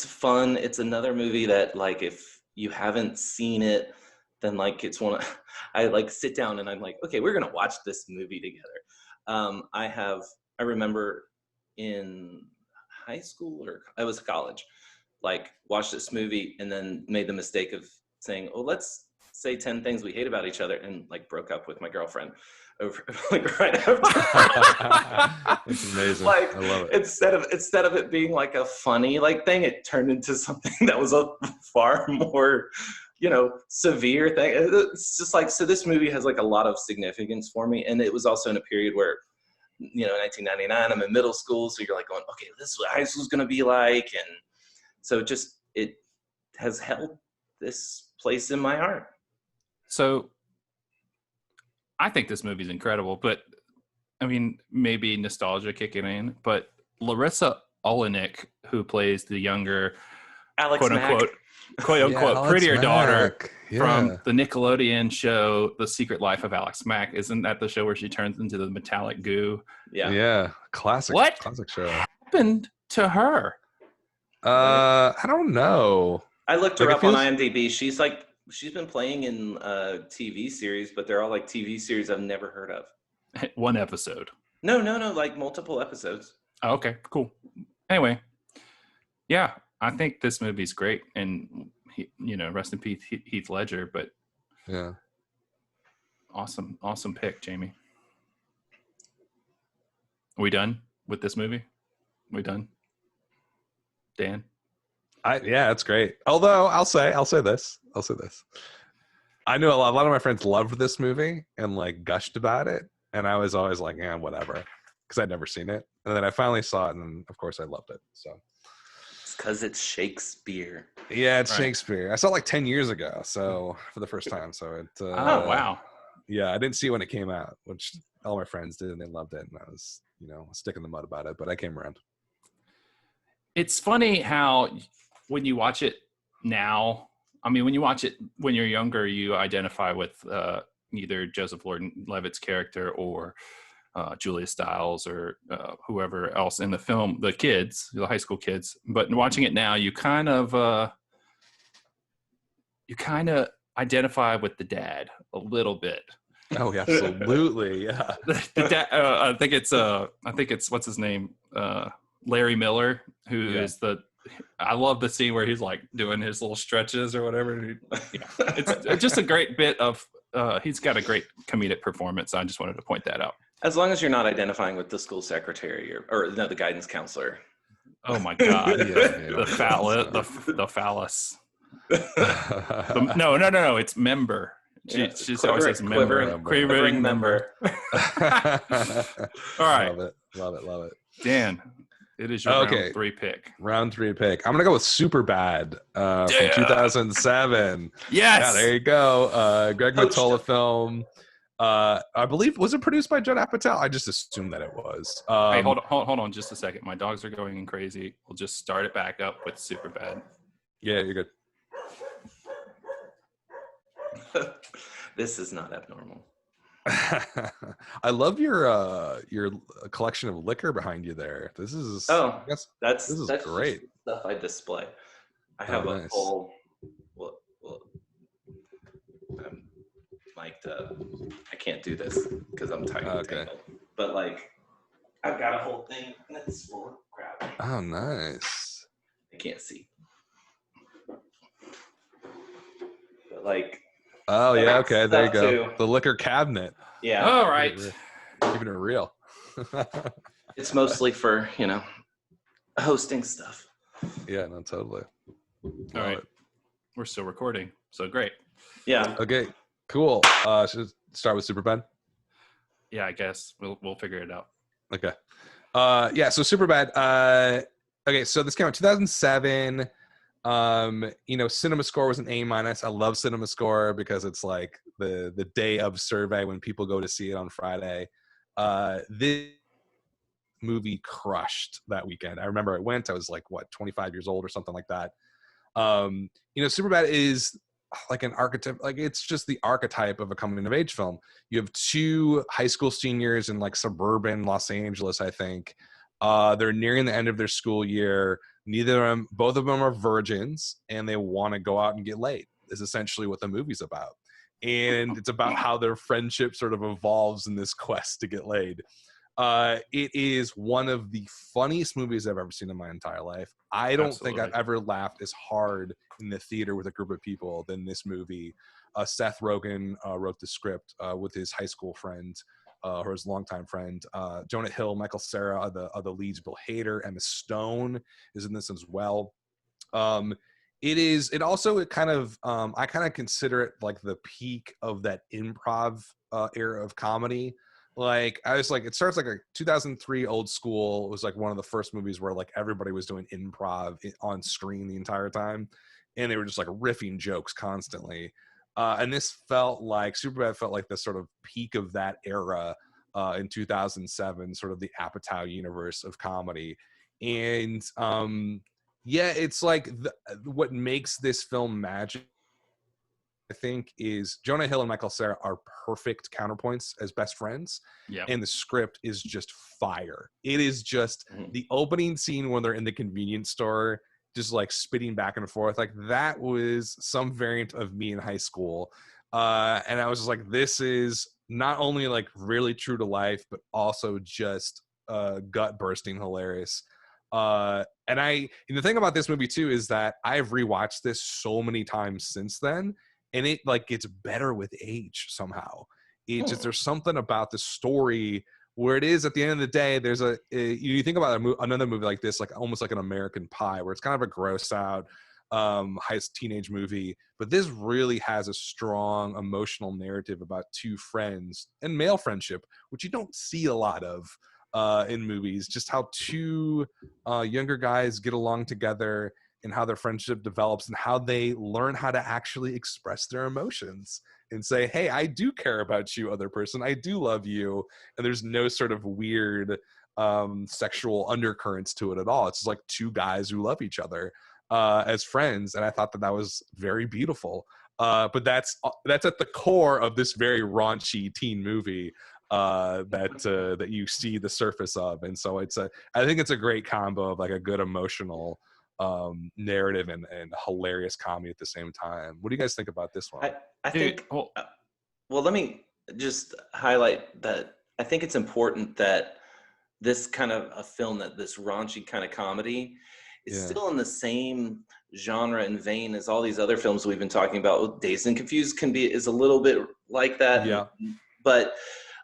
fun. It's another movie that like if you haven't seen it, then like it's one of, I like sit down and I'm like, okay, we're gonna watch this movie together. I remember in high school, or I was college, like watched this movie and then made the mistake of saying, oh, let's say 10 things we hate about each other, and like broke up with my girlfriend over like right after. That's amazing. Like I love it. Instead of it being like a funny like thing, it turned into something that was a far more, you know, severe thing. It's just like, so this movie has like a lot of significance for me, and it was also in a period where, you know, 1999, I'm in middle school, so you're like going, okay, this is what high school's gonna be like, and so just it has held this place in my heart. So I think this movie's incredible, but I mean, maybe nostalgia kicking in, but Larissa Olenek, who plays the younger, Alex quote Mack. unquote, Alex prettier daughter Mack. from the Nickelodeon show, The Secret Life of Alex Mack. Isn't that the show where she turns into the metallic goo? Yeah. Classic. What Classic show. happened to her? I don't know. I looked her Like, up it on feels- IMDb. She's been playing in TV series, but they're all like TV series I've never heard of. One episode. No, like multiple episodes. Oh, okay, cool. Anyway, yeah, I think this movie's great, and you know, rest in peace, Heath Ledger. But Yeah. awesome pick, Jamie. Are we done with this movie? We done, Dan? Yeah, it's great. Although I'll say this. I knew a lot of my friends loved this movie and like gushed about it, and I was always like, yeah, whatever, because I'd never seen it. And then I finally saw it, and of course I loved it. So It's because it's Shakespeare. yeah, it's Right. Shakespeare. I saw it like 10 years ago, so for the first time. So it. Oh wow. Yeah, I didn't see it when it came out, which all my friends did, and they loved it, and I was, you know, sticking the mud about it, but I came around. It's funny how when you watch it now, I mean, when you watch it when you're younger, you identify with either Joseph Gordon-Levitt's character or Julia Stiles or whoever else in the film, the kids, the high school kids. But watching it now, you kind of identify with the dad a little bit. Oh, yeah, absolutely, yeah. The dad, I think it's what's his name, Larry Miller, who is the. I love the scene where he's like doing his little stretches or whatever. Yeah, it's just a great bit of. He's got a great comedic performance. I just wanted to point that out. As long as you're not identifying with the school secretary or no, the guidance counselor. Oh my God, The phallus. No, it's member. She always says member. Quivering member. All right. Love it. Dan, it is your round 3 pick. Round 3 pick. I'm going to go with Superbad from 2007. Yes. Yeah, there you go. Greg Mottola film. I believe, was it produced by Judd Apatow? I just assumed that it was. Hey, hold on just a second. My dogs are going crazy. We'll just start it back up with Superbad. Yeah, you're good. This is not abnormal. I love your collection of liquor behind you there. This is that's great stuff I display. I have a whole I can't do this because I'm tangled. But like I've got a whole thing and it's full of crap. Oh, nice. I can't see. But like oh yeah, okay, there you go. Too. The liquor cabinet. Yeah. All right. Keeping it real. It's mostly for, hosting stuff. Yeah, no, totally. All right. We're still recording, so great. Yeah. Okay, cool. Should start with Superbad? Yeah, I guess we'll figure it out. Okay. Yeah, so Superbad. Okay, so this came out in 2007. Cinema Score was an A-. I love Cinema Score because it's like the day of survey when people go to see it on Friday. This movie crushed that weekend. I remember I went, I was like, 25 years old or something like that. Superbad is like an archetype, like it's just the archetype of a coming of age film. You have 2 high school seniors in like suburban Los Angeles, I think. They're nearing the end of their school year. Both of them are virgins, and they want to go out and get laid. Is essentially what the movie's about, and it's about how their friendship sort of evolves in this quest to get laid. It is one of the funniest movies I've ever seen in my entire life. I don't think I've ever laughed as hard in the theater with a group of people than this movie. Seth Rogen wrote the script with his high school friend. Or his longtime friend, Jonah Hill, Michael Cera are the leads. Bill Hader, Emma Stone is in this as well. I kind of consider it like the peak of that improv era of comedy. Like I was like, it starts like a 2003 Old School. It was like one of the first movies where like everybody was doing improv on screen the entire time, and they were just like riffing jokes constantly. And this Superbad felt like the sort of peak of that era in 2007, sort of the Apatow universe of comedy. And it's like what makes this film magic, I think, is Jonah Hill and Michael Cera are perfect counterpoints as best friends. Yeah. And the script is just fire. It is just the opening scene when they're in the convenience store, just like spitting back and forth. Like that was some variant of me in high school. And I was just like, this is not only like really true to life, but also just gut bursting hilarious. And the thing about this movie too, is that I've rewatched this so many times since then, and it like gets better with age somehow. There's something about the story where it is at the end of the day, there's you think about another movie like this, like almost like an American Pie, where it's kind of a gross out high teenage movie, but this really has a strong emotional narrative about 2 friends and male friendship, which you don't see a lot of in movies. Just how 2 younger guys get along together and how their friendship develops and how they learn how to actually express their emotions and say, hey, I do care about you, other person. I do love you. And there's no sort of weird sexual undercurrents to it at all. It's just like 2 guys who love each other as friends. And I thought that was very beautiful. But that's at the core of this very raunchy teen movie. that you see the surface of. And so I think it's a great combo of like a good emotional narrative and hilarious comedy at the same time. What do you guys think about this one? I Dude, think, well, let me just highlight that I think it's important that this kind of a film, that this raunchy kind of comedy is still in the same genre and vein as all these other films we've been talking about. Dazed and Confused is a little bit like that. Yeah. But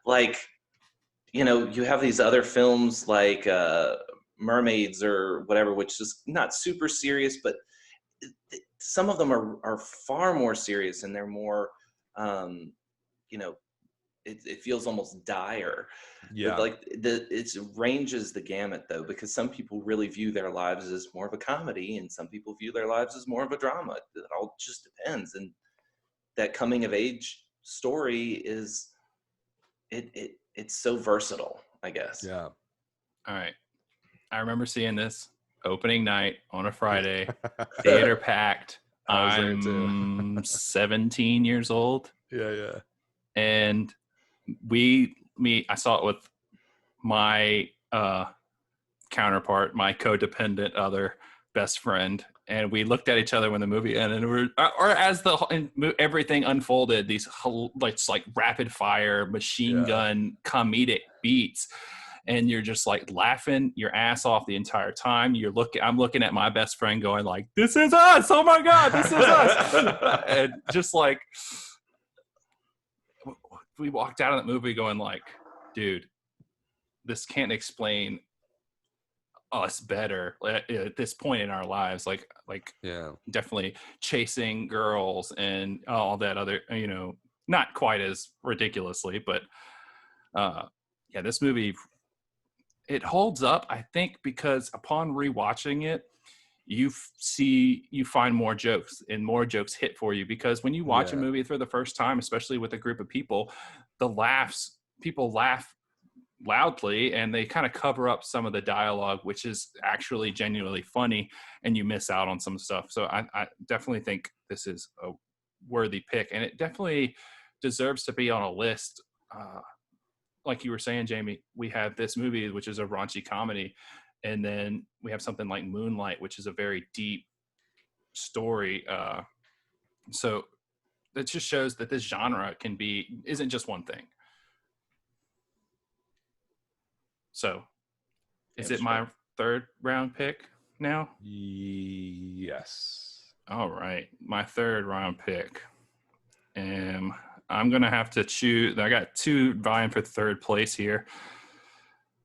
like, you know, you have these other films like Mermaids or whatever, which is not super serious, but some of them are far more serious, and they're more, you know, it feels almost dire. Yeah. But like it ranges the gamut though, because some people really view their lives as more of a comedy, and some people view their lives as more of a drama. It all just depends. And that coming of age story is it's so versatile, I guess. Yeah. all right. I remember seeing this opening night on a Friday, theater packed. I was there too. I'm 17 years old, Yeah. and I saw it with my counterpart, my codependent other best friend, and we looked at each other when the movie ended, or as everything unfolded, these like rapid fire machine gun comedic beats, and you're just like laughing your ass off the entire time. I'm looking at my best friend going like, "This is us! Oh my god, this is us!" And just like, we walked out of that movie going like, dude, this can't explain us better at this point in our lives. Like definitely chasing girls and all that other, you know, not quite as ridiculously, but this movie, it holds up, I think, because upon rewatching it, you find more jokes, and more jokes hit for you, because when you watch a movie for the first time, especially with a group of people, people laugh loudly, and they kind of cover up some of the dialogue, which is actually genuinely funny, and you miss out on some stuff. So I definitely think this is a worthy pick, and it definitely deserves to be on a list. Like you were saying, Jamie, we have this movie, which is a raunchy comedy, and then we have something like Moonlight, which is a very deep story. So it just shows that this genre isn't just one thing. So is it my third round pick now? Yes. All right. My third round pick. And I'm going to have to choose. I got two vying for third place here.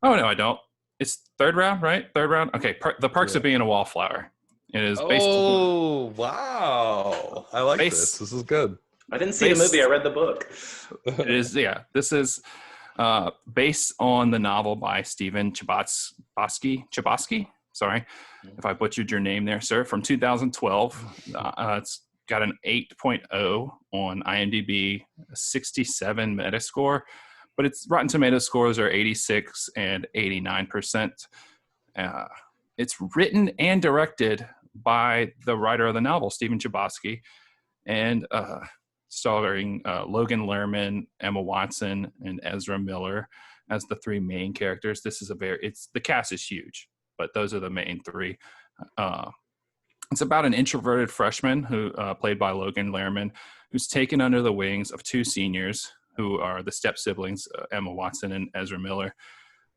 Oh, no, I don't. It's third round, right? Third round. Okay. The Perks of Being a Wallflower. It is based. Oh, wow. I like this. This is good. I didn't see the movie. I read the book. It is. Yeah. This is based on the novel by Stephen Chbosky. Sorry if I butchered your name there, sir. From 2012. It's got an 8.0 on IMDb, a 67 Metascore, but its Rotten Tomatoes scores are 86 and 89%. It's written and directed by the writer of the novel, Stephen Chbosky, and starring Logan Lerman, Emma Watson, and Ezra Miller as the three main characters. The cast is huge, but those are the main three. It's about an introverted freshman who, played by Logan Lerman, who's taken under the wings of two seniors who are the step siblings, Emma Watson and Ezra Miller,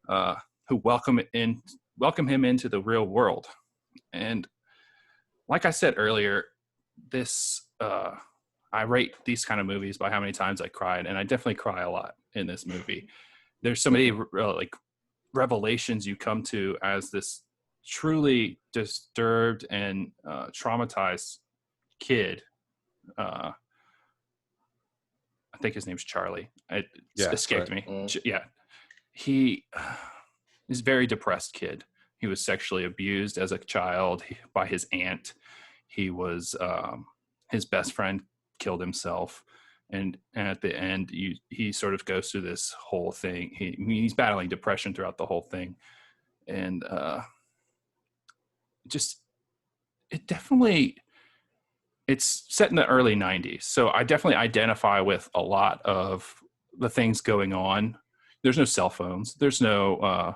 who welcome him into the real world. And like I said earlier, I rate these kind of movies by how many times I cried, and I definitely cry a lot in this movie. There's so many like revelations you come to as this truly disturbed and traumatized kid. I think his name's Charlie. It escaped me. Yeah, he is a very depressed kid. He was sexually abused as a child by his aunt. He was his best friend killed himself, and at the end he sort of goes through this whole thing. He's battling depression throughout the whole thing, and it's set in the early 90s, so I definitely identify with a lot of the things going on there's no cell phones, there's no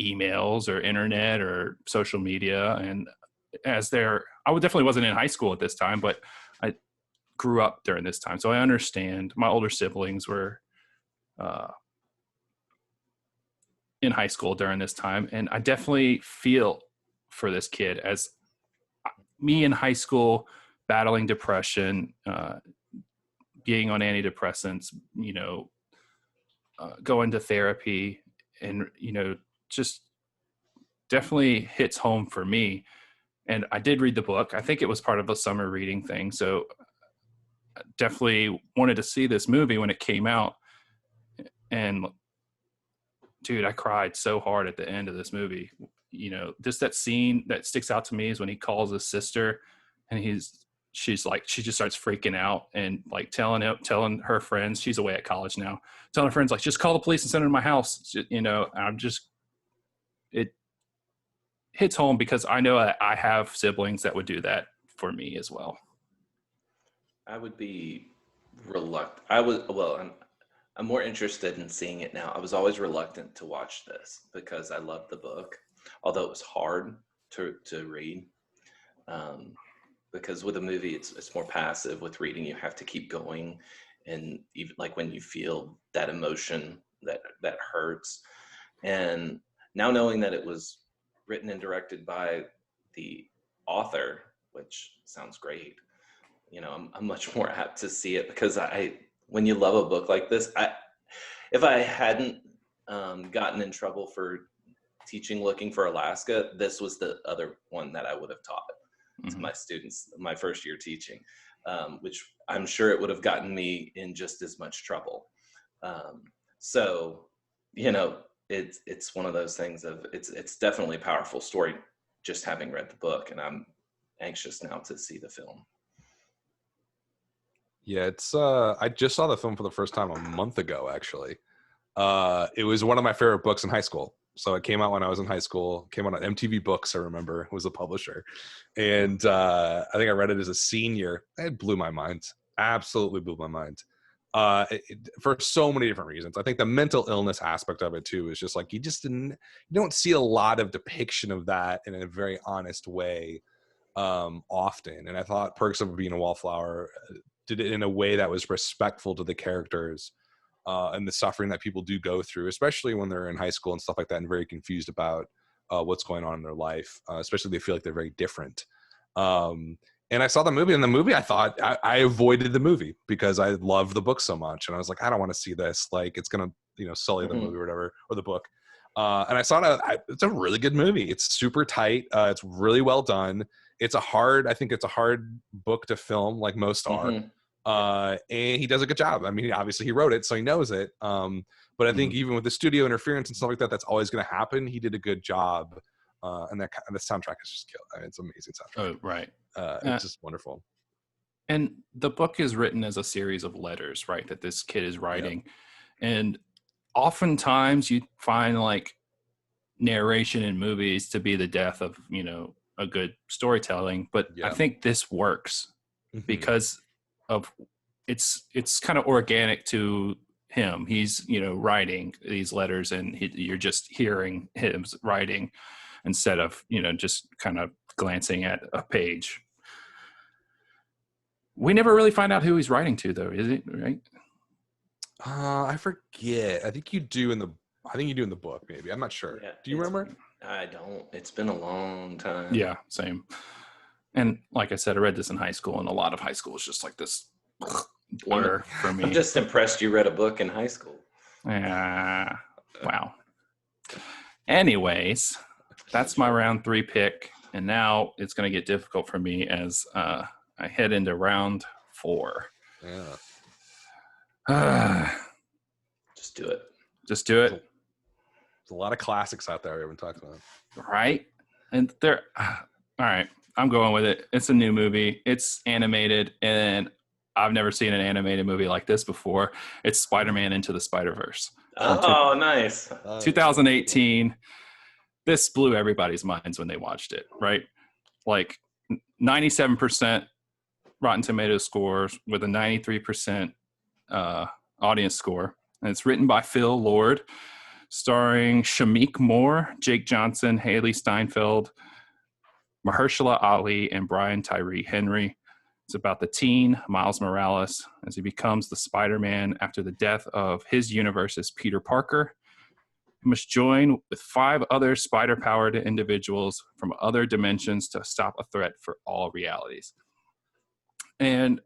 emails or internet or social media. And I definitely wasn't in high school at this time, but I grew up during this time, so I understand. My older siblings were in high school during this time, and I definitely feel for this kid as me in high school, battling depression, being on antidepressants, going to therapy, and just definitely hits home for me. And I did read the book. I think it was part of a summer reading thing, so I definitely wanted to see this movie when it came out. And dude, I cried so hard at the end of this movie. Just that scene that sticks out to me is when he calls his sister, and she's like, she just starts freaking out and like telling her friends, she's away at college now, telling her friends like, just call the police and send her to my house. It hits home because I know I have siblings that would do that for me as well. I would be reluctant. I'm more interested in seeing it now. I was always reluctant to watch this because I loved the book, although it was hard to read. Because with a movie, it's more passive. With reading, you have to keep going, and even like when you feel that emotion that hurts. And now knowing that it was written and directed by the author, which sounds great, I'm much more apt to see it because when you love a book like this, if I hadn't gotten in trouble for teaching Looking for Alaska, this was the other one that I would have taught to my students my first year teaching, which I'm sure it would have gotten me in just as much trouble. So, it's one of those things of it's definitely a powerful story just having read the book, and I'm anxious now to see the film. Yeah, it's I just saw the film for the first time a month ago, actually. It was one of my favorite books in high school. So it came out when I was in high school, came out on MTV Books, I remember, was the publisher. And I think I read it as a senior. It blew my mind. Absolutely blew my mind. For so many different reasons. I think the mental illness aspect of it too is just like you don't see a lot of depiction of that in a very honest way often. And I thought Perks of Being a Wallflower did it in a way that was respectful to the characters and the suffering that people do go through, especially when they're in high school and stuff like that, and very confused about what's going on in their life, especially they feel like they're very different. And I saw the movie, and the movie, I thought I avoided the movie because I love the book so much, and I was like, I don't want to see this. Like, it's gonna sully the movie or whatever, or the book. And I saw it. It's a really good movie. It's super tight. It's really well done. I think it's a hard book to film, like most are. And he does a good job. I mean, obviously he wrote it, so he knows it. But I think even with the studio interference and stuff like that, that's always going to happen. He did a good job. And the soundtrack is just killed. I mean, it's an amazing soundtrack. Oh, right. It's just wonderful. And the book is written as a series of letters, right, that this kid is writing. Yep. And oftentimes you find like narration in movies to be the death of, a good storytelling. But I think this works because of it's kind of organic to him. He's, writing these letters, and you're just hearing him writing instead of, just kind of glancing at a page. We never really find out who he's writing to, though, is it right? I forget. I think you do in the book, maybe. I'm not sure. Yeah, do you remember? I don't. It's been a long time. Yeah, same. And like I said, I read this in high school, and a lot of high school is just like this blur for me. I'm just impressed you read a book in high school. Wow. Anyways, that's my round 3 pick, and now it's going to get difficult for me as I head into round 4. Yeah. Just do it. Just do it. There's a lot of classics out there we haven't talked about. Right? And all right, I'm going with it. It's a new movie. It's animated, and I've never seen an animated movie like this before. It's Spider-Man Into the Spider-Verse. Oh, nice. 2018. This blew everybody's minds when they watched it, right? Like 97% Rotten Tomatoes scores with a 93% audience score. And it's written by Phil Lord, starring Shamik Moore, Jake Johnson, Haley Steinfeld, Mahershala Ali, and Brian Tyree Henry. It's about the teen Miles Morales as he becomes the Spider-Man after the death of his universe's Peter Parker. He must join with 5 other spider-powered individuals from other dimensions to stop a threat for all realities. And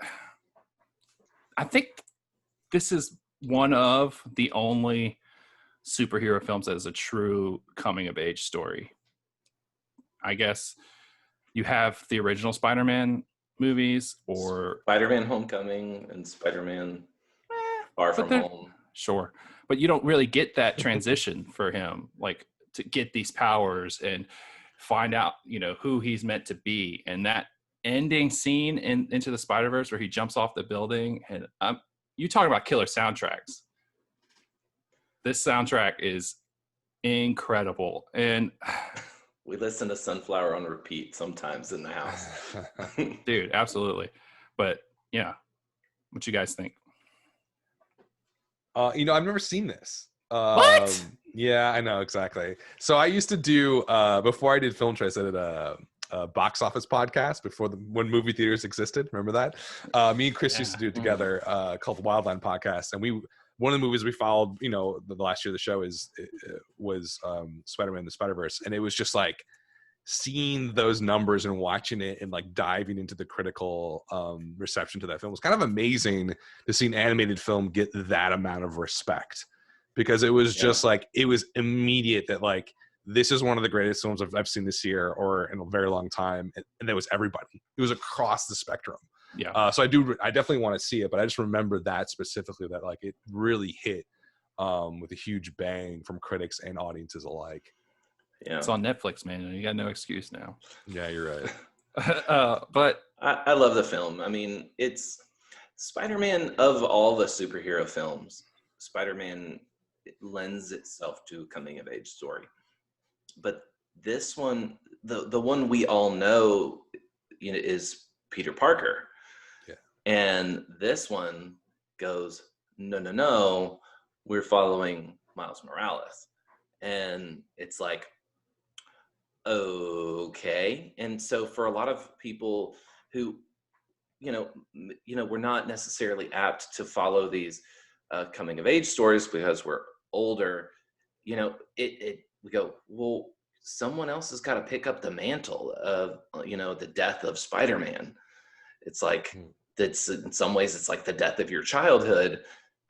I think this is one of the only superhero films that is a true coming-of-age story. I guess you have the original Spider-Man movies, or Spider-Man Homecoming and Spider-Man Far From Home. Sure. But you don't really get that transition for him, like to get these powers and find out, who he's meant to be. And that ending scene in Into the Spider-Verse where he jumps off the building, and you talk about killer soundtracks. This soundtrack is incredible. And we listen to Sunflower on repeat sometimes in the house. Dude, absolutely. But yeah, what you guys think? I've never seen this. What? Yeah, I know, exactly. So I used to do, before I did Film Choice, I did a box office podcast when movie theaters existed. Remember that? Me and Chris used to do it together, called the Wildland Podcast. And one of the movies we followed, the last year of the show was Spider-Man the Spider-Verse. And it was just like seeing those numbers and watching it and like diving into the critical reception to that film was kind of amazing to see an animated film get that amount of respect, because it was just like, it was immediate that like, this is one of the greatest films I've seen this year or in a very long time. And that was everybody. It was across the spectrum. Yeah. So I definitely want to see it, but I just remember that specifically, that like it really hit with a huge bang from critics and audiences alike. Yeah. It's on Netflix, man. You got no excuse now. Yeah, you're right. But I love the film. I mean, it's Spider-Man. Of all the superhero films, Spider-Man lends itself to a coming of age story. But this one, the one we all know, is Peter Parker. Yeah. And this one goes, no, we're following Miles Morales. And it's like, okay. And so for a lot of people who, we're not necessarily apt to follow these coming of age stories because we're older, we go, well, someone else has got to pick up the mantle of, the death of Spider-Man. It's like, that's in some ways, it's like the death of your childhood.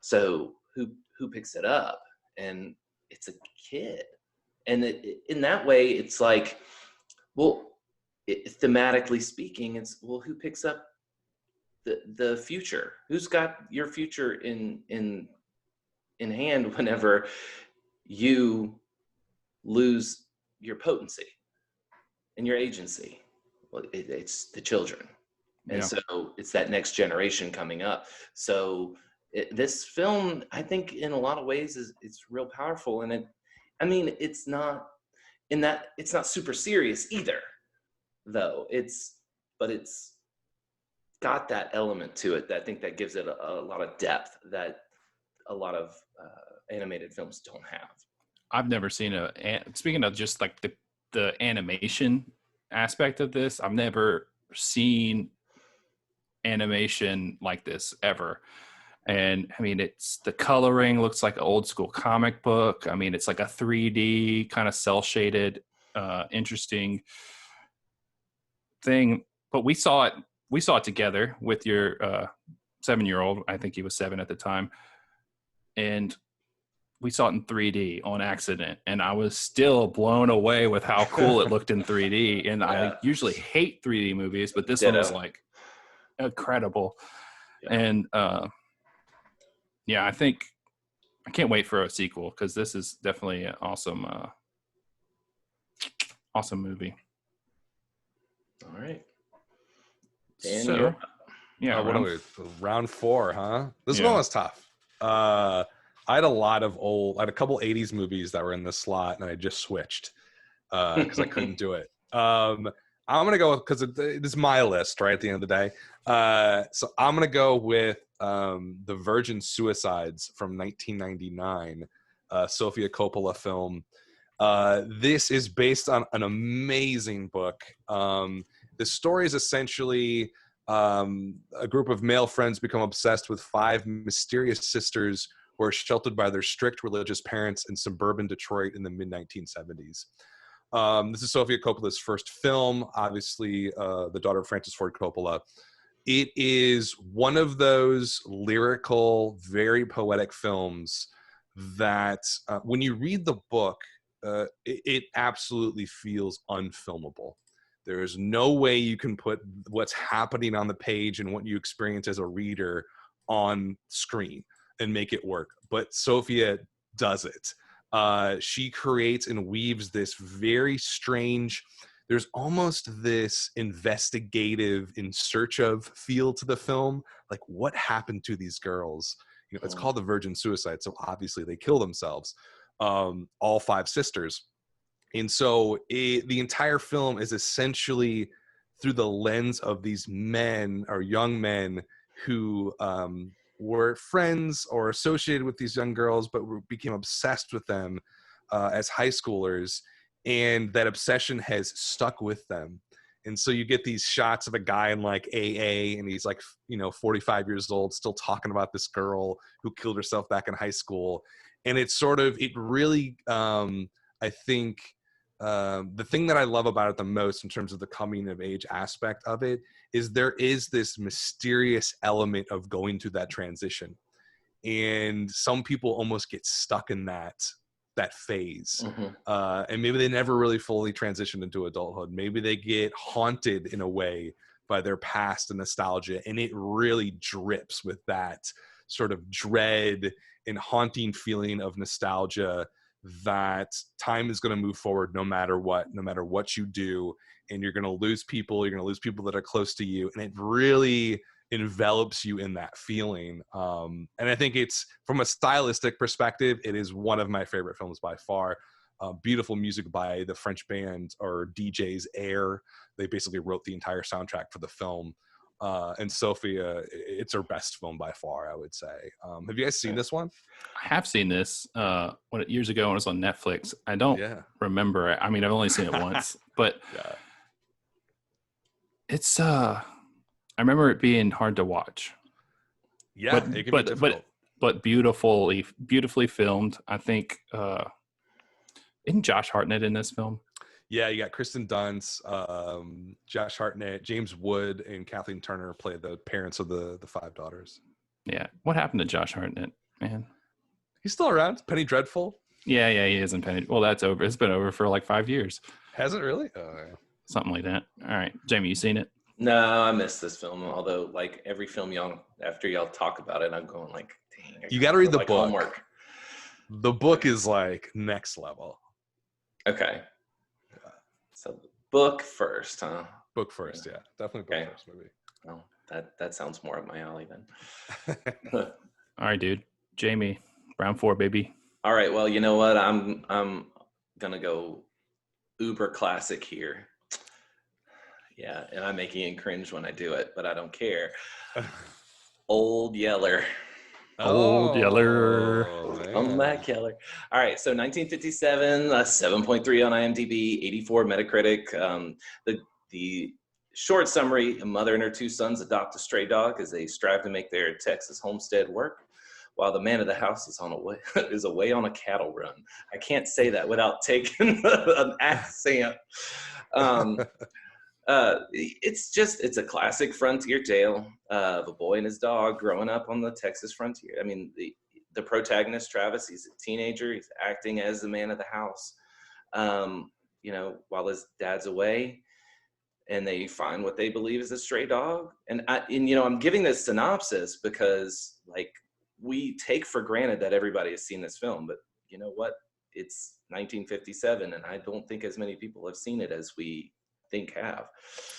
So who picks it up? And it's a kid. And in that way, it's like, well, thematically speaking, it's, well, who picks up the future? Who's got your future in hand whenever you lose your potency and your agency? Well, it's the children. And so it's that next generation coming up. So this film, I think in a lot of ways it's real powerful. And it's not super serious either, though. It's got that element to it that I think that gives it a lot of depth that a lot of animated films don't have. I've never seen speaking of just like the animation aspect of this, I've never seen animation like this ever. And I mean, it's the coloring looks like an old school comic book. I mean, it's like a 3D kind of cell shaded, interesting thing. But we saw it together with your 7-year-old. I think he was 7 at the time. And we saw it in 3D on accident. And I was still blown away with how cool it looked in 3D. And I usually hate 3D movies, but this one was like incredible. Yeah. And I think I can't wait for a sequel, because this is definitely an awesome movie. All right. So, yeah. What are we, round 4, huh? This one was tough. I had a couple 80s movies that were in this slot, and I just switched because I couldn't do it. I'm going to go with, because it's my list, right, at the end of the day. So I'm going to go with The Virgin Suicides from 1999, Sofia Coppola film. This is based on an amazing book. The story is essentially a group of male friends become obsessed with 5 mysterious sisters who are sheltered by their strict religious parents in suburban Detroit in the mid-1970s. This is Sofia Coppola's first film, obviously the daughter of Francis Ford Coppola. It is one of those lyrical, very poetic films that when you read the book, it absolutely feels unfilmable. There is no way you can put what's happening on the page and what you experience as a reader on screen and make it work. But Sophia does it. She creates and weaves this very strange, there's almost this investigative in search of feel to the film. Like, what happened to these girls? You know, it's called The Virgin Suicide, so obviously they kill themselves. All 5 sisters. And so the entire film is essentially through the lens of these men or young men who were friends or associated with these young girls, but became obsessed with them as high schoolers. And that obsession has stuck with them. And so you get these shots of a guy in like AA, and he's like, 45 years old, still talking about this girl who killed herself back in high school. And it's sort of, it really, I think, the thing that I love about it the most in terms of the coming of age aspect of it is there is this mysterious element of going through that transition. And some people almost get stuck in that phase. And maybe they never really fully transition into adulthood. Maybe they get haunted in a way by their past and nostalgia. And it really drips with that sort of dread and haunting feeling of nostalgia that time is going to move forward no matter what you do. And you're going to lose people. You're going to lose people that are close to you. And it really envelops you in that feeling. And I think it's, from a stylistic perspective, it is one of my favorite films by far. Beautiful music by the French band or DJs Air. They basically wrote the entire soundtrack for the film. And Sophia, it's her best film by far, I would say. Have you guys seen this one? I have seen this years ago when it was on Netflix. I don't remember it. I mean, I've only seen it once, but it's I remember it being hard to watch. Yeah, it can be difficult. But beautifully filmed. I think isn't Josh Hartnett in this film? Yeah, you got Kristen Dunst, Josh Hartnett, James Wood, and Kathleen Turner play the parents of the 5 daughters. Yeah. What happened to Josh Hartnett, man? He's still around. Penny Dreadful. Yeah, he is in Penny. Well, that's over. It's been over for like 5 years. Has it really? Oh, yeah. Something like that. All right. Jamie, you seen it? No, I missed this film. Although, like every film after y'all talk about it, I'm going like, dang. You got to read the book. Homework. The book is like next level. Okay. So the book first, huh? Book first, yeah. Definitely book first movie. Well, that sounds more up my alley then. All right, dude. Jamie, round 4, baby. All right. Well, you know what? I'm gonna go uber classic here. Yeah, and I make Ian cringe when I do it, but I don't care. Old Yeller. Old Yeller. Come back, Yeller. All right, so 1957, 7.3 on IMDb, 84 Metacritic. The short summary: a mother and her 2 sons adopt a stray dog as they strive to make their Texas homestead work, while the man of the house is away on a cattle run. I can't say that without taking an accent. It's a classic frontier tale of a boy and his dog growing up on the Texas frontier. I mean, the protagonist, Travis, he's a teenager. He's acting as the man of the house, while his dad's away, and they find what they believe is a stray dog. And I'm giving this synopsis because, like, we take for granted that everybody has seen this film, but you know what? It's 1957, and I don't think as many people have seen it as we think have.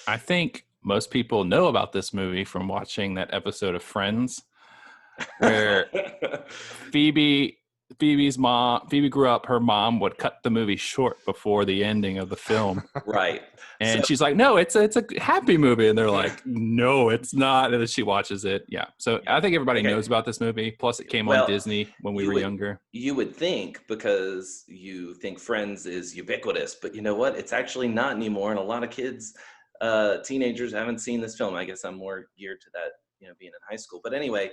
I think most people know about this movie from watching that episode of Friends where Phoebe Phoebe grew up, her mom would cut the movie short before the ending of the film. Right. And So, she's like, no, it's a happy movie. And they're like, no, it's not. And then she watches it. Yeah. So I think everybody okay. knows about this movie. Plus it came on Well, Disney when we were younger. You would think, because you think Friends is ubiquitous, but you know what? It's actually not anymore. And a lot of kids, teenagers haven't seen this film. I guess I'm more geared to that, being in high school. But anyway,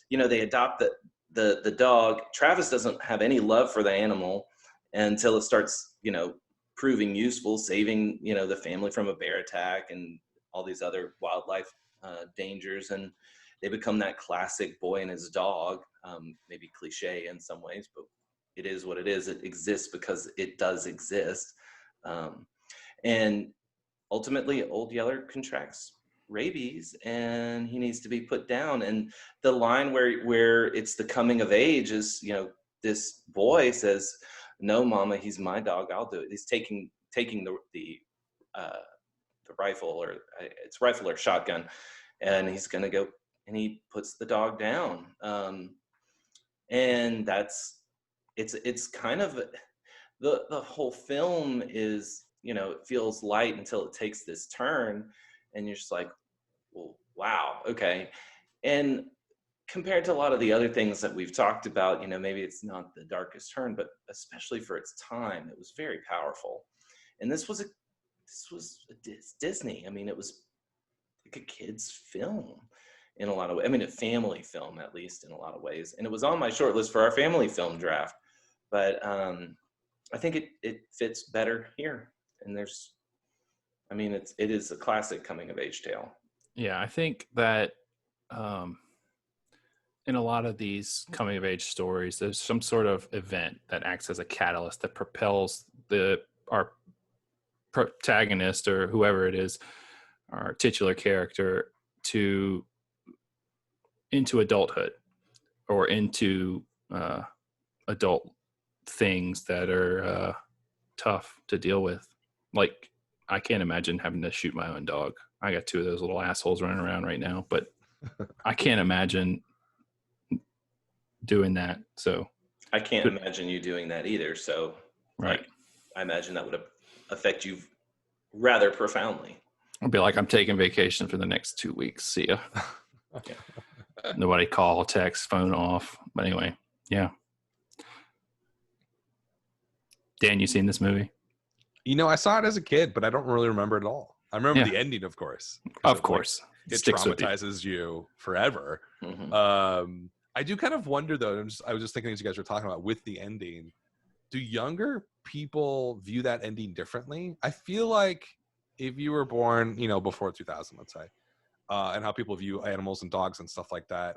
they adopt the dog. Travis doesn't have any love for the animal until it starts, proving useful, saving, the family from a bear attack and all these other wildlife dangers. And they become that classic boy and his dog, maybe cliche in some ways, but it is what it is. It exists because it does exist. And ultimately, Old Yeller contracts rabies and he needs to be put down. And the line where it's the coming of age is, this boy says, no, mama, he's my dog, I'll do it. He's taking the rifle, or it's rifle or shotgun, and he's gonna go, and he puts the dog down. And it's kind of the whole film is, it feels light until it takes this turn, and you're just like, well, wow, okay. And compared to a lot of the other things that we've talked about, maybe it's not the darkest turn, but especially for its time, it was very powerful. And this was Disney. I mean, it was like a kid's film in a lot of ways. I mean, a family film, at least in a lot of ways. And it was on my short list for our family film draft. But I think it fits better here. And it is a classic coming of age tale. Yeah, I think that in a lot of these coming of age stories, there's some sort of event that acts as a catalyst that propels our protagonist, or whoever it is, our titular character, into adulthood or into adult things that are tough to deal with. Like, I can't imagine having to shoot my own dog. I got two of those little assholes running around right now, but I can't imagine doing that. So I can't imagine you doing that either. So, right. I imagine that would affect you rather profoundly. I'll be like, I'm taking vacation for the next 2 weeks. See ya. Nobody call, text, phone off. But anyway, yeah. Dan, you seen this movie? I saw it as a kid, but I don't really remember it at all. I remember the ending, of course. Of course. It traumatizes you forever. Mm-hmm. I do kind of wonder, though, I was just thinking as you guys were talking about with the ending, do younger people view that ending differently? I feel like if you were born, before 2000, let's say, and how people view animals and dogs and stuff like that,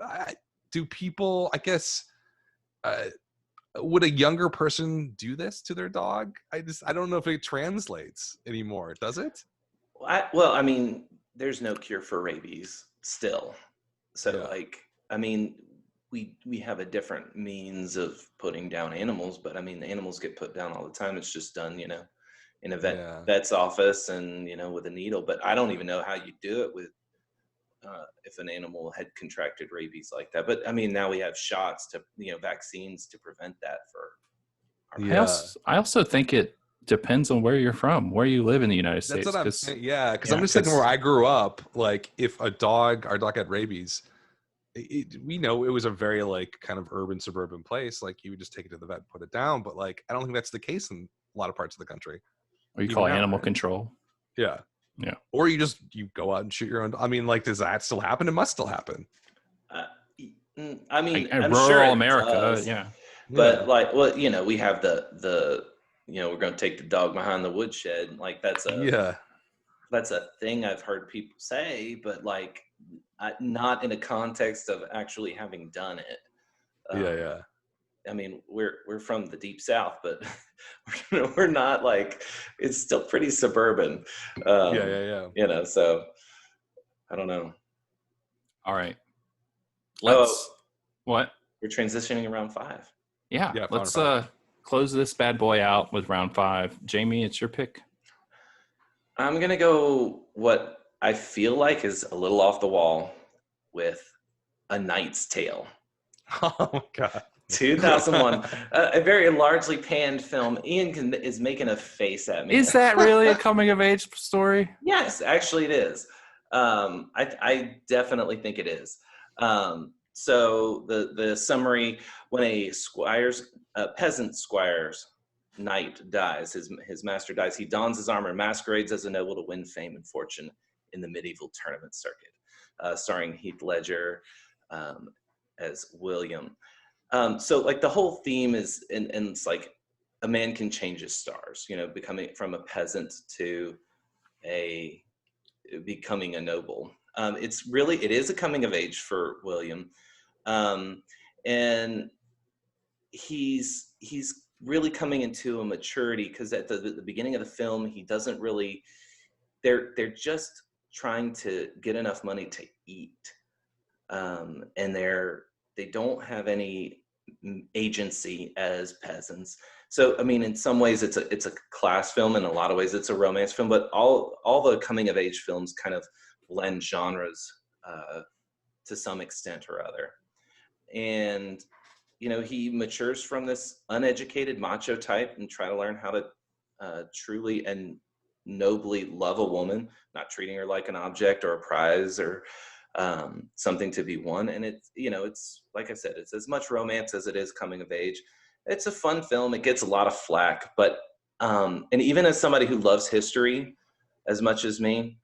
do people, I guess, would a younger person do this to their dog? I don't know if it translates anymore. Does it? Well, I mean, there's no cure for rabies still. So, we have a different means of putting down animals, but I mean, the animals get put down all the time. It's just done, in a vet's office and, with a needle. But I don't even know how you do it with if an animal had contracted rabies like that. But I mean, now we have shots to, vaccines to prevent that for our I also think it depends on where you're from, where you live in the United States. That's what I'm saying. Because I'm just thinking where I grew up, like if our dog had rabies, we know it was a very kind of urban suburban place. Like you would just take it to the vet and put it down. But I don't think that's the case in a lot of parts of the country. Or you call animal control. Yeah. Yeah. Or you go out and shoot your own. I mean, does that still happen? It must still happen. I mean, in I'm rural sure America, does, yeah. But we have the we're going to take the dog behind the woodshed. That's a thing I've heard people say, but not in a context of actually having done it. I mean, we're from the deep South, but we're not it's still pretty suburban. So I don't know. All right. What? We're transitioning around 5. Yeah. Let's close this bad boy out with round 5. Jamie, it's your pick. I'm going to go what I feel like is a little off the wall with A Knight's Tale. Oh, my God. 2001, a very largely panned film. Ian is making a face at me. Is that really a coming of age story? Yes, actually it is. I definitely think it is. So the summary: when a peasant squire's knight dies, his master dies, he dons his armor, masquerades as a noble to win fame and fortune in the medieval tournament circuit, starring Heath Ledger as William. So like the whole theme is, and it's like a man can change his stars, becoming from a peasant to becoming a noble. It is a coming of age for William. And he's really coming into a maturity, because at the beginning of the film, he doesn't really, they're just trying to get enough money to eat. And they don't have any agency as peasants. So, I mean, in some ways it's a class film. In a lot of ways it's a romance film, but all the coming of age films kind of blend genres to some extent or other. And, he matures from this uneducated macho type and try to learn how to truly and nobly love a woman, not treating her like an object or a prize or something to be won. And it's like I said, it's as much romance as it is coming of age. It's a fun film. It gets a lot of flack, but and even as somebody who loves history as much as me,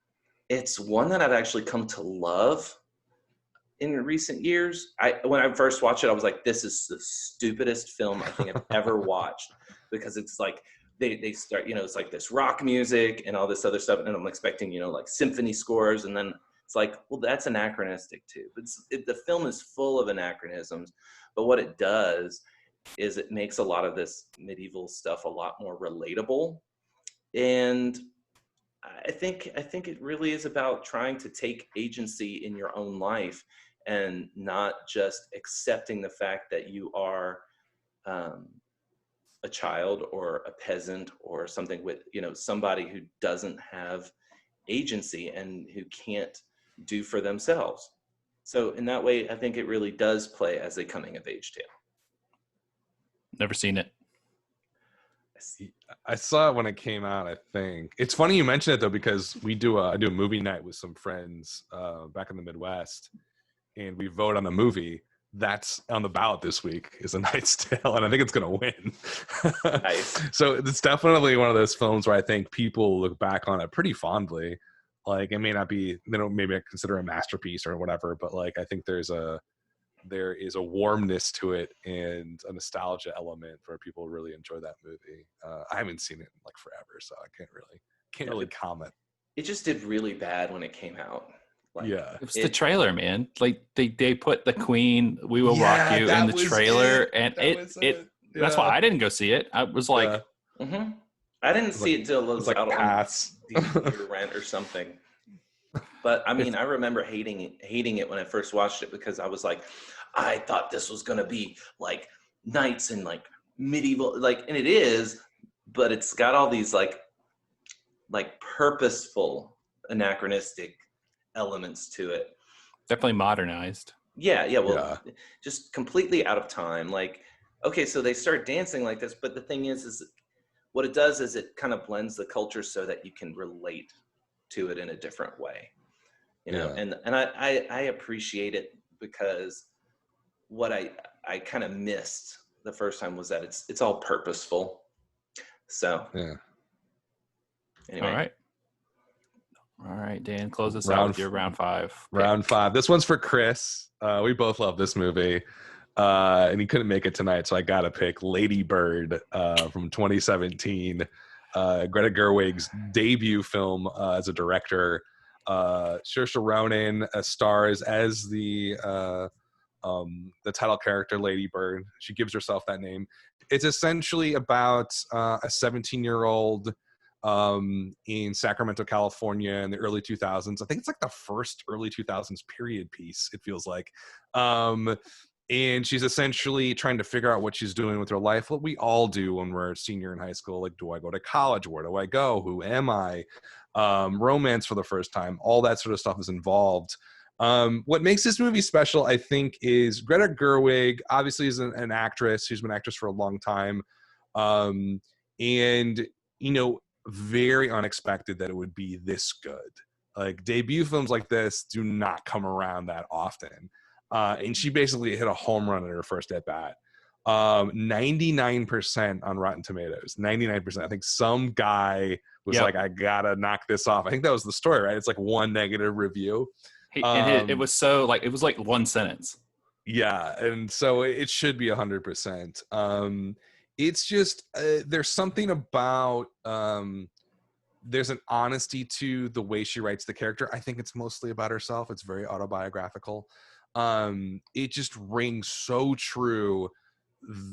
it's one that I've actually come to love in recent years. When I first watched it, I was like, this is the stupidest film I think I've ever watched, because it's like they start, it's like this rock music and all this other stuff, and I'm expecting, like symphony scores, and then it's like, well, that's anachronistic too. But the film is full of anachronisms, but what it does is it makes a lot of this medieval stuff a lot more relatable. And I think it really is about trying to take agency in your own life and not just accepting the fact that you are a child or a peasant or something with, somebody who doesn't have agency and who can't do for themselves. So in that way, I think it really does play as a coming of age tale. Never seen it. I saw it when it came out, I think. It's funny you mention it though, because I do a movie night with some friends back in the Midwest, and we vote on a movie that's on the ballot this week is A Knight's Tale, and I think it's going to win. Nice. So it's definitely one of those films where I think people look back on it pretty fondly. Like, it may not be, maybe I consider a masterpiece or whatever, but like, I think there is a warmness to it and a nostalgia element where people really enjoy that movie. I haven't seen it in like forever, so I can't really comment. It just did really bad when it came out. Like, yeah, it was the trailer, man. Like they put the Queen, "We Will Rock You" in the trailer, and it. That's why I didn't go see it. I was like, I didn't see it till it was like out pass. on DVD or rent or something. But I mean, I remember hating it when I first watched it, because I was like, I thought this was gonna be like knights and like medieval, like, and it is, but it's got all these like purposeful anachronistic elements to it. definitely modernized. Well, just completely out of time. Like, okay, so they start dancing like this, but the thing is what it does is it kind of blends the culture so that you can relate to it in a different way, and I appreciate it, because what I kind of missed the first time was that it's all purposeful. So anyway. All right, Dan, close us out with your round 5. Round 5. This one's for Chris. We both love this movie. And he couldn't make it tonight, so I got to pick Lady Bird from 2017. Greta Gerwig's debut film as a director. Saoirse Ronan stars as the title character, Lady Bird. She gives herself that name. It's essentially about a 17-year-old in Sacramento, California in the early 2000s. I think it's like the first early 2000s period piece, it feels like. And she's essentially trying to figure out what she's doing with her life, what we all do when we're a senior in high school. Like, do I go to college? Where do I go? Who am I? Romance for the first time. All that sort of stuff is involved. What makes this movie special, I think, is Greta Gerwig obviously is an actress who's been an actress for a long time. And, very unexpected that it would be this good. Like, debut films like this do not come around that often. And she basically hit a home run at her first at bat. 99% on Rotten Tomatoes. 99%. I think some guy was like, I gotta knock this off. I think that was the story, right? It's like one negative review. It was so like, it was like one sentence. Yeah, and so it should be 100%. It's just there's something about there's an honesty to the way she writes the character. I think it's mostly about herself. It's very autobiographical. It just rings so true,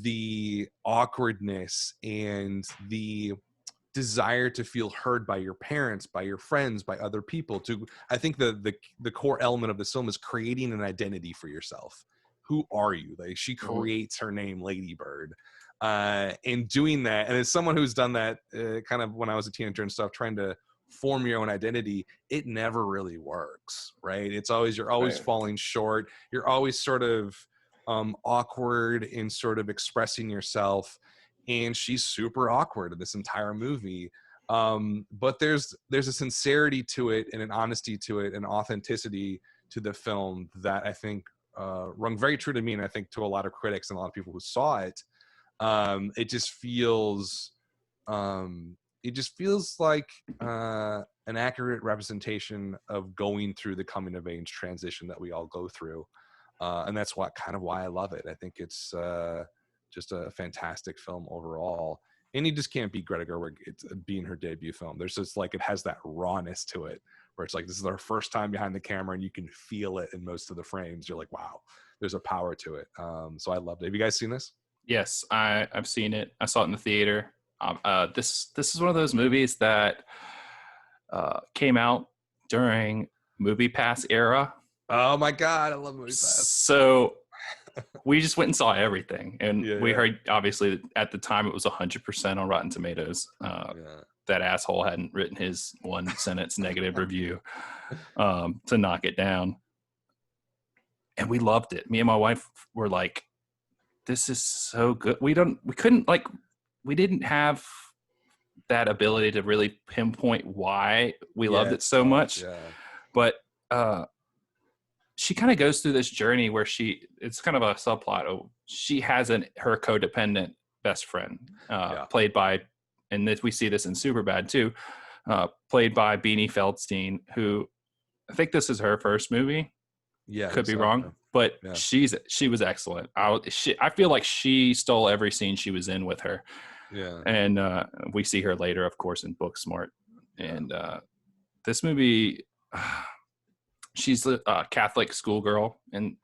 the awkwardness and the desire to feel heard by your parents, by your friends, by other people. I think the core element of this film is creating an identity for yourself. Who are you? Like, she creates her name, Lady Bird, and doing that. And as someone who's done that kind of when I was a teenager and stuff, trying to form your own identity, it never really works, right? You're always falling short. You're always sort of awkward in sort of expressing yourself. And she's super awkward in this entire movie. But there's a sincerity to it and an honesty to it and authenticity to the film that I think rung very true to me, and I think to a lot of critics and a lot of people who saw it. It just feels like an accurate representation of going through the coming of age transition that we all go through. And that's why I love it. I think it's just a fantastic film overall. And you just can't beat Greta Gerwig being her debut film. There's just like, it has that rawness to it where it's like, this is our first time behind the camera and you can feel it in most of the frames. You're like, wow, there's a power to it. So I loved it. Have you guys seen this? Yes, I've seen it. I saw it in the theater. This is one of those movies that came out during Movie Pass era. Oh my God, I love Movie Pass. So we just went and saw everything. And we heard, obviously, at the time it was 100% on Rotten Tomatoes. That asshole hadn't written his one sentence negative review to knock it down. And we loved it. Me and my wife were like, this is so good. We didn't have that ability to really pinpoint why we loved it so much. Yeah. But she kind of goes through this journey where it's kind of a subplot. She has her codependent best friend, played by, and we see this in Superbad too, played by Beanie Feldstein, who I think this is her first movie. Yeah, could be wrong, but she was excellent. I feel like she stole every scene she was in with her. Yeah, and we see her later, of course, in Booksmart. And this movie, she's a Catholic schoolgirl, and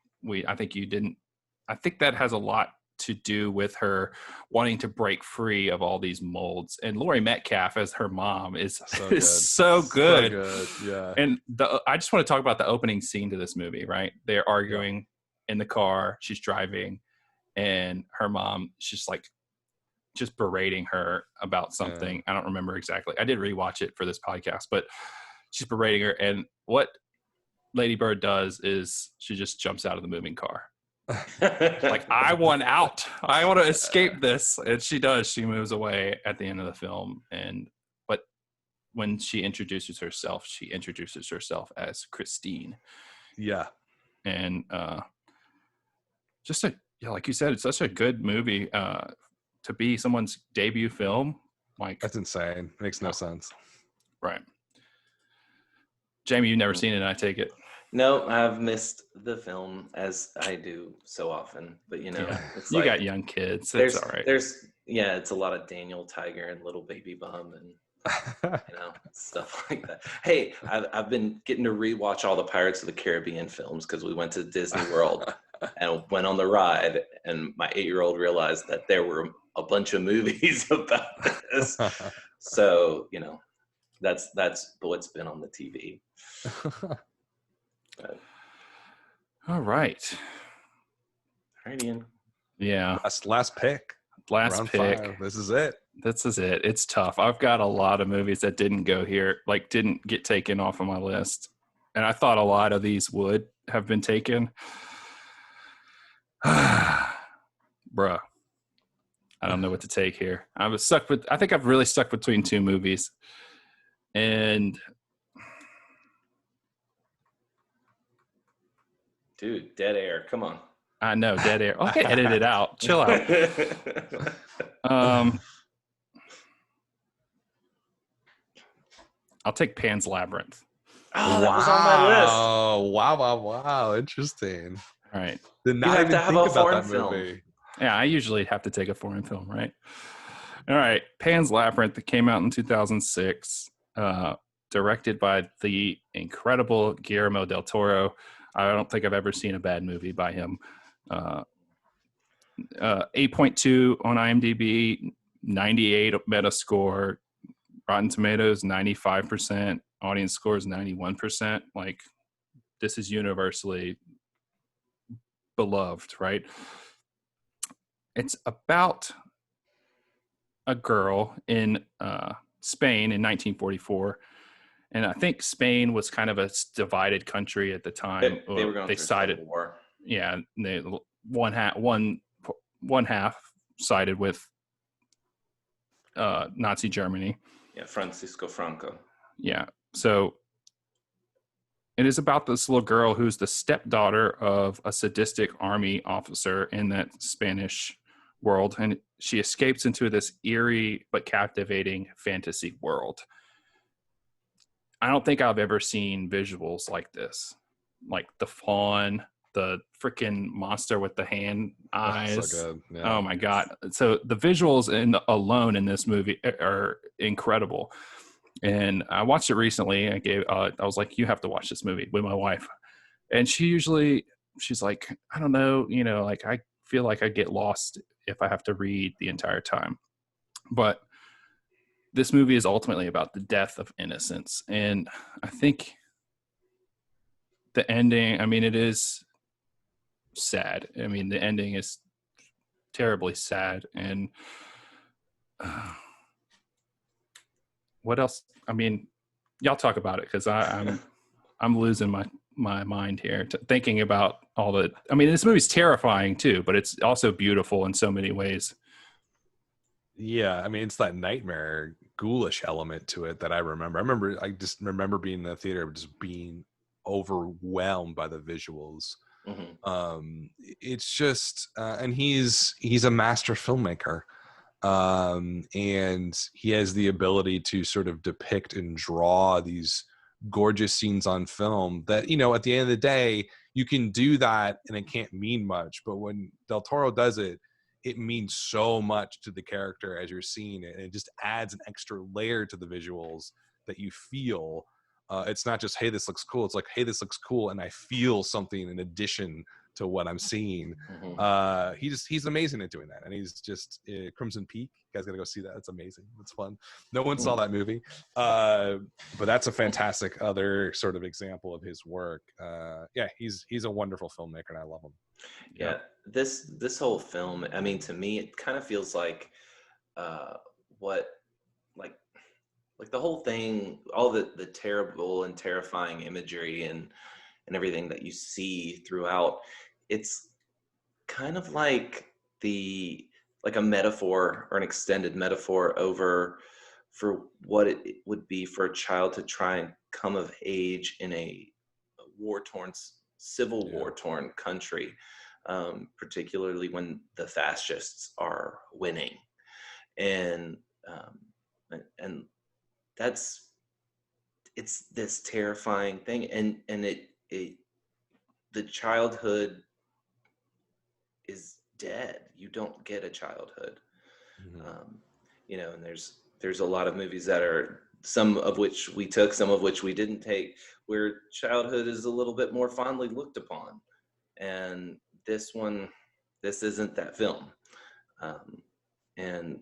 I think that has a lot to do with her wanting to break free of all these molds. And Laurie Metcalf as her mom is so good. Yeah. And I just want to talk about the opening scene to this movie, right? They're arguing in the car. She's driving, and her mom, she's like just berating her about something. I don't remember exactly. I did rewatch it for this podcast, but she's berating her. And what Lady Bird does is she just jumps out of the moving car. Like, I want out. I want to escape this. And she does. She moves away at the end of the film. But when she introduces herself as Christine. Yeah. And like you said, it's such a good movie to be someone's debut film. Like, that's insane. Makes no sense. Right. Jamie, you've never seen it, I take it. No, I've missed the film, as I do so often. But it's you got young kids. It's all right. It's a lot of Daniel Tiger and Little Baby Bum and stuff like that. Hey, I've been getting to rewatch all the Pirates of the Caribbean films because we went to Disney World and went on the ride, and my 8-year-old realized that there were a bunch of movies about this. So that's what's been on the TV. All right, Ian. Yeah. Last pick. Round pick. 5. This is it. It's tough. I've got a lot of movies that didn't go here, like didn't get taken off of my list. and I thought a lot of these would have been taken. Bruh, I don't know what to take here. I think I've really stuck between two movies. And dude, dead air. Come on. I know, dead air. Okay, edit it out. Chill out. I'll take Pan's Labyrinth. Oh, that was on my list. Wow. Interesting. All right. Did not have even to have think a about foreign that film. movie. Yeah, I usually have to take a foreign film, right? All right. Pan's Labyrinth that came out in 2006, directed by the incredible Guillermo del Toro. I don't think I've ever seen a bad movie by him. 8.2 on IMDb, 98 Metascore, Rotten Tomatoes 95%, audience scores 91%. Like, this is universally beloved, right? It's about a girl in Spain in 1944, and I think Spain was kind of a divided country at the time. They were going through a sided, civil war. yeah. They one half sided with Nazi Germany. Yeah, Francisco Franco. Yeah, so it is about this little girl who's the stepdaughter of a sadistic army officer in that Spanish world, and she escapes into this eerie but captivating fantasy world. I don't think I've ever seen visuals like this, like the fawn, the freaking monster with the hand eyes. So good. Yeah. Oh my god! So the visuals alone in this movie are incredible. And I watched it recently. I was like, you have to watch this movie with my wife. And she's like, I don't know, like I feel like I get lost if I have to read the entire time. But this movie is ultimately about the death of innocence. And I think the ending, I mean, it is sad. I mean, the ending is terribly sad. And what else? I mean, y'all talk about it, because I'm losing my mind here thinking about all the. I mean, this movie's terrifying too, but it's also beautiful in so many ways. Yeah, I mean, it's that nightmare ghoulish element to it that I remember. I just remember being in the theater, just being overwhelmed by the visuals. Mm-hmm. It's just, and he's a master filmmaker. And he has the ability to sort of depict and draw these gorgeous scenes on film that, at the end of the day, you can do that and it can't mean much. But when Del Toro does it, it means so much to the character as you're seeing it. And it just adds an extra layer to the visuals that you feel. It's not just, hey, this looks cool. It's like, hey, this looks cool. And I feel something in addition to what I'm seeing. Mm-hmm. He's amazing at doing that. And he's just Crimson Peak. You guys gotta go see that. It's amazing. It's fun. No one saw that movie. But that's a fantastic other sort of example of his work. Yeah, he's a wonderful filmmaker and I love him. Yeah, this whole film, I mean, to me, it kind of feels like what like the whole thing, all the terrible and terrifying imagery and everything that you see throughout, it's kind of like a metaphor or an extended metaphor for what it would be for a child to try and come of age in a civil war-torn country, particularly when the fascists are winning. And it's this terrifying thing, and the childhood is dead. You don't get a childhood. And there's a lot of movies that are, some of which we took, some of which we didn't take, where childhood is a little bit more fondly looked upon. And this isn't that film. And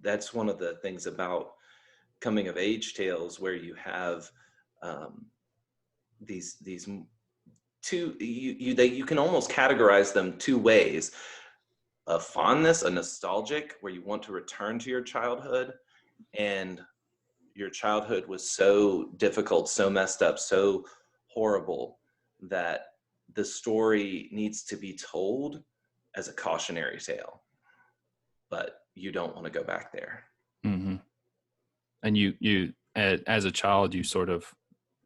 that's one of the things about coming of age tales, where you have these two, you can almost categorize them two ways: a fondness, a nostalgic, where you want to return to your childhood, and your childhood was so difficult, so messed up, so horrible that the story needs to be told as a cautionary tale, but you don't want to go back there. Mm-hmm. And you as a child, you sort of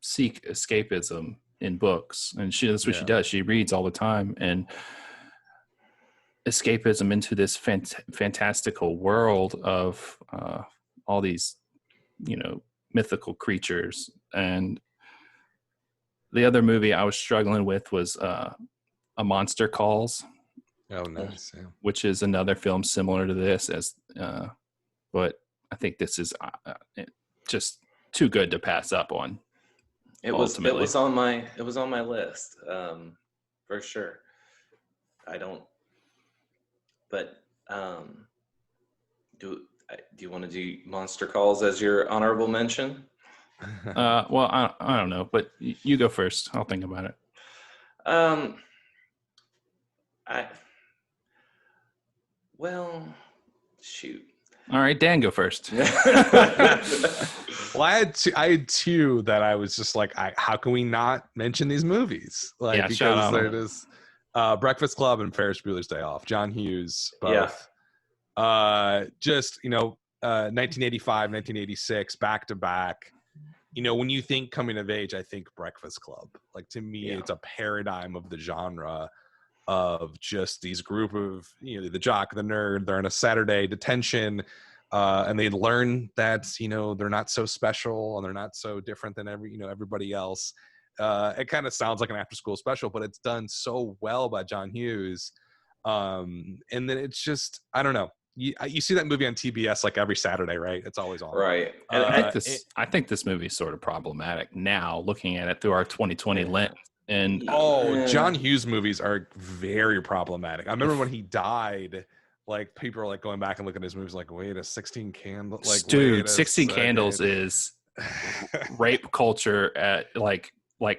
seek escapism in books, and that's what she does. She reads all the time, and escapism into this fantastical world of all these, mythical creatures. And the other movie I was struggling with was A Monster Calls. Oh, nice. Yeah. Which is another film similar to this, but I think this is just too good to pass up on. It was on my list, for sure. Do you want to do Monster Calls as your honorable mention? Well, I don't know, but you go first. I'll think about it. Shoot. All right, Dan, go first. Well, I had two that I was just like, how can we not mention these movies? Like, because there it is, Breakfast Club and Ferris Bueller's Day Off. John Hughes, both. Yeah. 1985, 1986, back to back. When you think coming of age, I think Breakfast Club. Like, to me, it's a paradigm of the genre of just these group of, the jock, the nerd, they're in a Saturday detention, and they learn that, they're not so special and they're not so different than everybody else. It kind of sounds like an after school special, but it's done so well by John Hughes. And then it's just, I don't know. You see that movie on TBS like every Saturday, right? It's always on. Right. I think this movie is sort of problematic now, looking at it through our 2020 lens. And John Hughes movies are very problematic. I remember when he died, like, people are like going back and looking at his movies like, wait, a 16 Candles, like, dude, 16 Candles is rape culture at like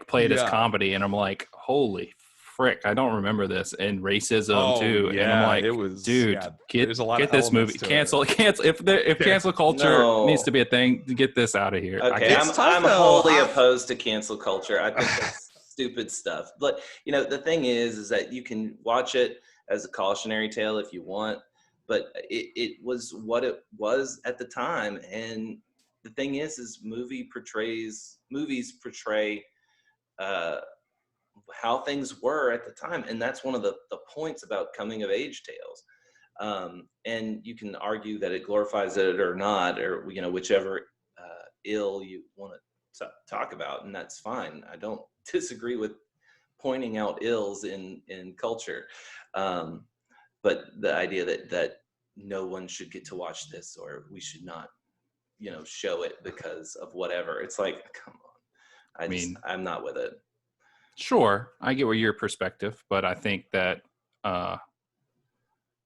played as comedy, and I'm like, holy frick, I don't remember this. And racism too. Yeah, and I'm like, it was, dude, get this movie. Cancel. If cancel culture needs to be a thing, get this out of here. Okay, I'm wholly opposed to cancel culture. I think that's stupid stuff. But the thing is that you can watch it as a cautionary tale if you want, but it was what it was at the time. And the thing is movies portray how things were at the time, and that's one of the points about coming of age tales. And you can argue that it glorifies it or not, or whichever ill you want to talk about, and that's fine. I don't disagree with pointing out ills in culture, but the idea that no one should get to watch this, or we should not show it because of whatever, it's like, come on. I'm not with it. Sure, I get your perspective, but I think that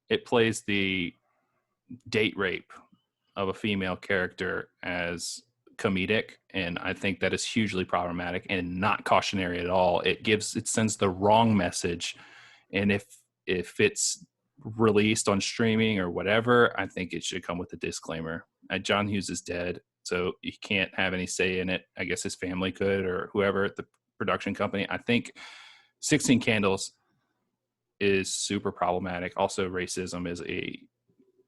it plays the date rape of a female character as comedic, and I think that is hugely problematic and not cautionary at all. It sends the wrong message, and if it's released on streaming or whatever, I think it should come with a disclaimer. John Hughes is dead, so he can't have any say in it. I guess his family could, or whoever at the production company. I think 16 Candles is super problematic. Also, racism is a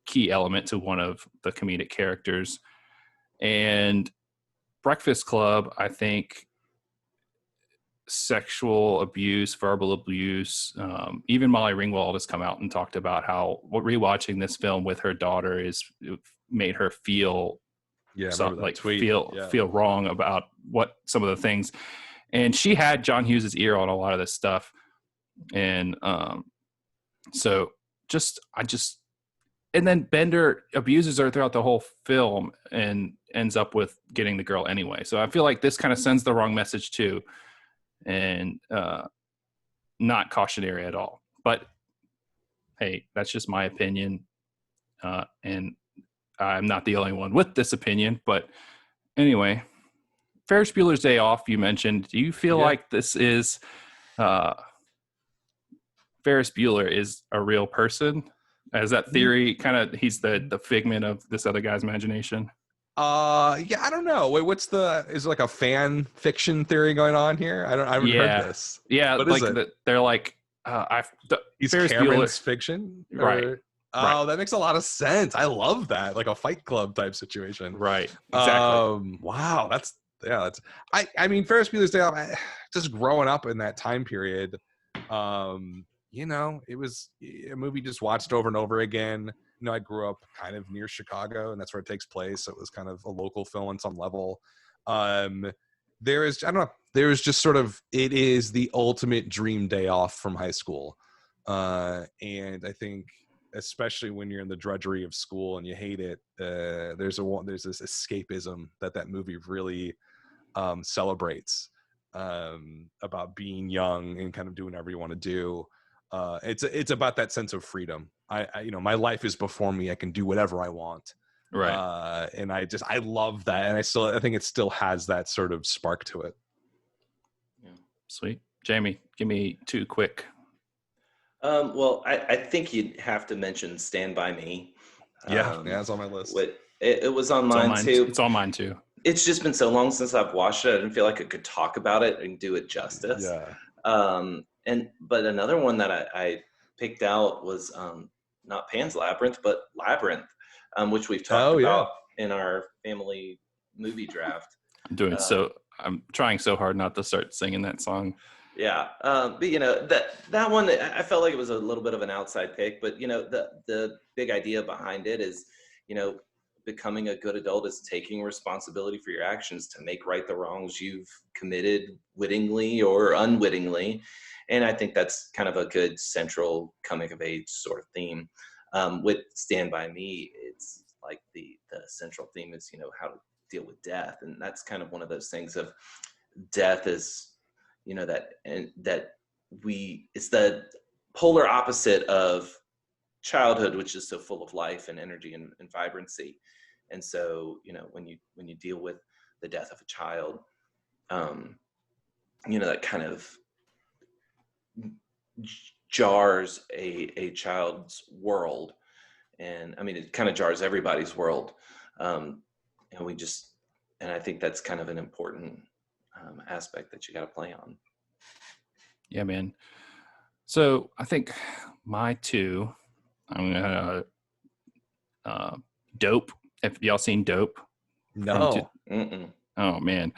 key element to one of the comedic characters. And Breakfast Club, I think sexual abuse, verbal abuse, even Molly Ringwald has come out and talked about how rewatching this film with her daughter made her feel feel wrong about what some of the things. And she had John Hughes' ear on a lot of this stuff. And and then Bender abuses her throughout the whole film and ends up with getting the girl anyway. So I feel like this kind of sends the wrong message too, and not cautionary at all. But hey, that's just my opinion. And I'm not the only one with this opinion. But anyway, Ferris Bueller's Day Off, you mentioned. Do you feel like this is Ferris Bueller is a real person? As that theory kind of, he's the figment of this other guy's imagination? Yeah, I don't know. Wait, is there like a fan fiction theory going on here? I haven't heard Yeah, this. yeah, What is like it? They're like He's Ferris Bueller, Cameron's fiction? right? Or Right, oh, that makes a lot of sense. I love that. Like a Fight Club type situation. right, exactly. Wow, that's I mean Ferris Bueller's Day Off, just growing up in that time period, it was a movie just watched over and over again. I grew up kind of near Chicago, and that's where it takes place. So it was kind of a local film on some level. I don't know, there is just sort of, it is the ultimate dream day off from high school. And I think especially when you're in the drudgery of school and you hate it, there's this escapism that movie really celebrates, about being young and kind of doing whatever you want to do. It's about that sense of freedom. My life is before me. I can do whatever I want. Right. And I love that. And I think it still has that sort of spark to it. Yeah. Sweet. Jamie, give me 2 quick. Well, I think you'd have to mention Stand By Me. Yeah, it's on my list. It was on mine too. It's on mine too. It's just been so long since I've watched it. I didn't feel like I could talk about it and do it justice. Yeah. But another one that I picked out was not Pan's Labyrinth, but Labyrinth, which we've talked about in our family movie draft. I'm trying so hard not to start singing that song. Yeah, but that one, I felt like it was a little bit of an outside pick, but the big idea behind it is, becoming a good adult is taking responsibility for your actions to make right the wrongs you've committed wittingly or unwittingly. And I think that's kind of a good central coming of age sort of theme. With Stand By Me, it's like the central theme is, how to deal with death. And that's kind of one of those things of death is, it's the polar opposite of childhood, which is so full of life and energy and vibrancy. And so, when you deal with the death of a child, that kind of jars a child's world. And I mean, it kind of jars everybody's world. And I think that's kind of an important aspect that you got to play on. Yeah, man. So I think my 2, I'm gonna Dope. Have y'all seen Dope? No. Oh man,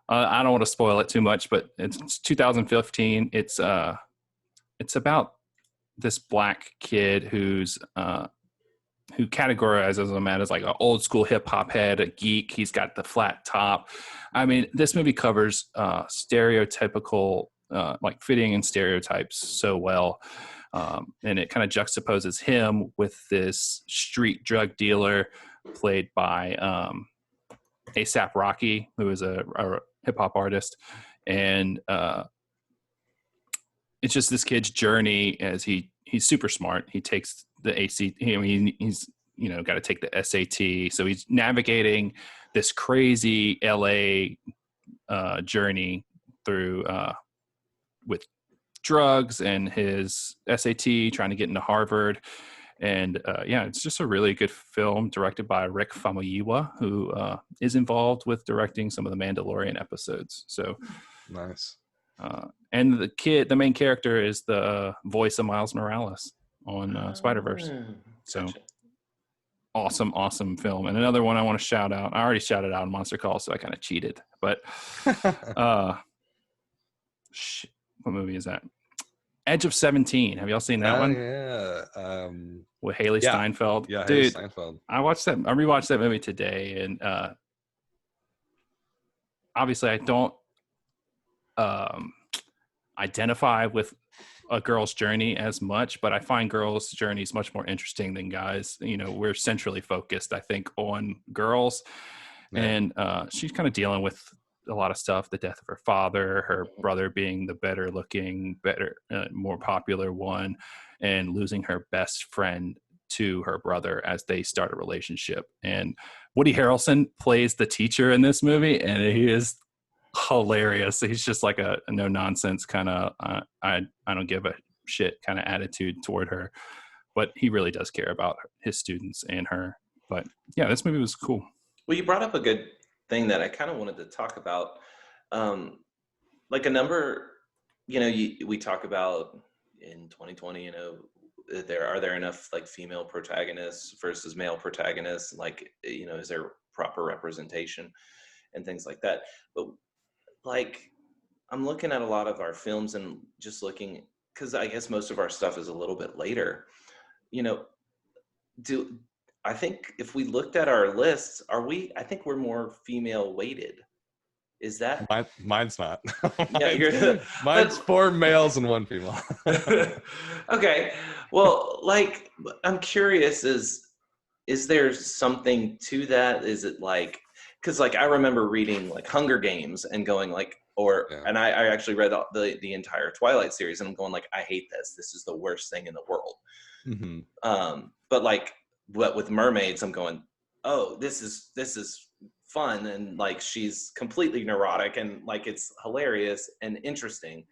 I don't want to spoil it too much, but it's 2015. It's about this black kid who categorizes him as like an old school hip hop head, a geek. He's got the flat top. I mean, this movie covers stereotypical, like fitting in stereotypes so well. And it kind of juxtaposes him with this street drug dealer played by A$AP Rocky, who is a hip hop artist. And it's just this kid's journey as he's super smart. He takes the ACT. He's got to take the SAT. So he's navigating this crazy LA journey through with drugs and his SAT, trying to get into Harvard. And it's just a really good film directed by Rick Famuyiwa, who is involved with directing some of the Mandalorian episodes. So nice. And the main character is the voice of Miles Morales on Spider-Verse. So gotcha. awesome film. And another one I want to shout out. I already shouted out Monster Call, so I kind of cheated. But what movie is that? Edge of 17. Have y'all seen that one? Yeah. With Haley Steinfeld. Yeah, dude. Haley Steinfeld. I rewatched that movie today, and obviously I don't identify with a girl's journey as much, but I find girls' journeys much more interesting than guys. We're centrally focused, I think, on girls. Yeah. And she's kind of dealing with a lot of stuff, the death of her father, her brother being the better looking, more popular one, and losing her best friend to her brother as they start a relationship. And Woody Harrelson plays the teacher in this movie, and he is hilarious. He's just like a no nonsense kind of I don't give a shit kind of attitude toward her, but he really does care about his students and her. But yeah, this movie was cool. Well, you brought up a good thing that I kind of wanted to talk about. Um, like a number, we talk about in 2020, there enough like female protagonists versus male protagonists? Like, is there proper representation and things like that? But like, I'm looking at a lot of our films and just looking, because I guess most of our stuff is a little bit later. You know, do I think if we looked at our lists, I think we're more female weighted. Is that? Mine's not. Yeah, Mine's four males and one female. Okay. Well, like, I'm curious, is there something to that? Is it like, because like I remember reading like Hunger Games and going like, Yeah. and I actually read the entire Twilight series and I'm going like, I hate this. This is the worst thing in the world. Mm-hmm. But with mermaids, I'm going, oh, this is fun, and like she's completely neurotic and like it's hilarious and interesting.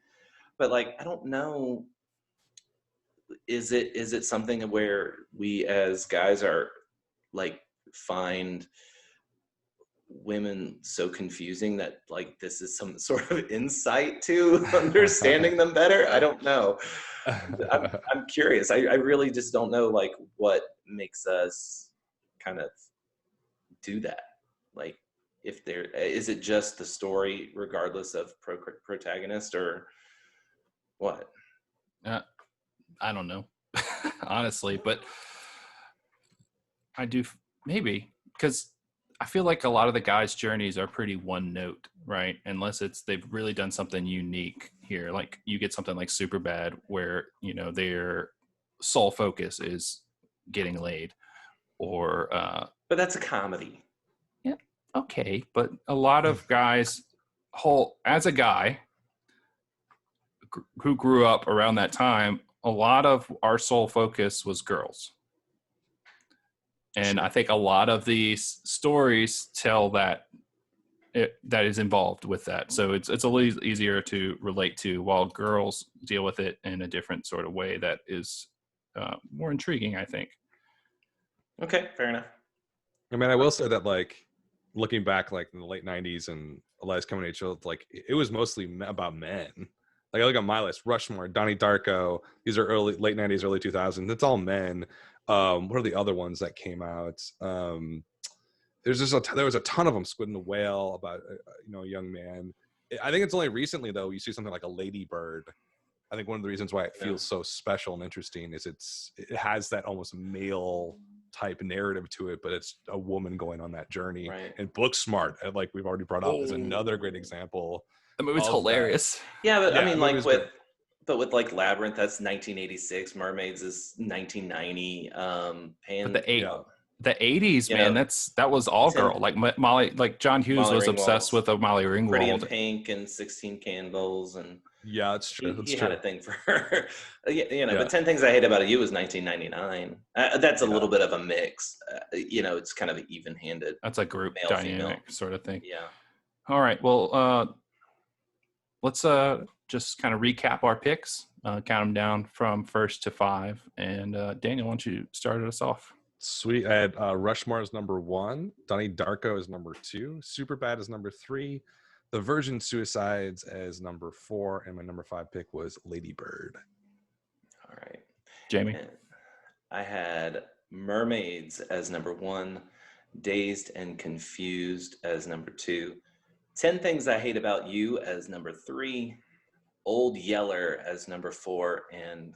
But like I don't know, is it something where we as guys are like find women so confusing that like this is some sort of insight to understanding them better? I don't know. I'm curious. I really just don't know like what makes us kind of do that. Like, if there is it just the story regardless of protagonist or what? I don't know, honestly, but I do maybe because I feel like a lot of the guys' journeys are pretty one note, right? Unless they've really done something unique here. Like you get something like Superbad where, their sole focus is getting laid, or But that's a comedy. yeah, okay, but a lot of guys as a guy who grew up around that time, a lot of our sole focus was girls. And I think a lot of these stories tell that that is involved with that. So it's a little easier to relate to, while girls deal with it in a different sort of way that is more intriguing, I think. Okay, fair enough. I mean, I will say that, like, looking back, like in the late '90s and Elias coming to age, like it was mostly about men. Like I look at my list: Rushmore, Donnie Darko. These are late '90s, early 2000s. It's all men. What are the other ones that came out? There was a ton of them. Squid and the Whale, about a young man. I think it's only recently though you see something like a Lady Bird. I think one of the reasons why it feels so special and interesting is it has that almost male type narrative to it, but it's a woman going on that journey. Right. And Booksmart, like we've already brought up, is another great example. The movie's hilarious. Yeah, but I mean, like good. with like Labyrinth, that's 1986. Mermaids is 1990. But the 80s, man, that was all girl. Like Molly, like John Hughes Molly was obsessed with a Molly Ringwald. Pretty in Pink and 16 Candles, and yeah, it's true. He had a thing for her. But 10 Things I Hate About You was 1999. That's a little bit of a mix. It's kind of even-handed. That's a group male, dynamic female sort of thing. Yeah. All right. Well, let's just kind of recap our picks, count them down from 1st to 5. And Daniel, why don't you start us off? Sweet. I had Rushmore as number 1. Donnie Darko as number 2. Superbad as number 3. The Virgin Suicides as number 4. And my number 5 pick was Lady Bird. All right. Jamie? And I had Mermaids as number 1. Dazed and Confused as number 2. 10 Things I Hate About You as number 3. Old Yeller as number 4. And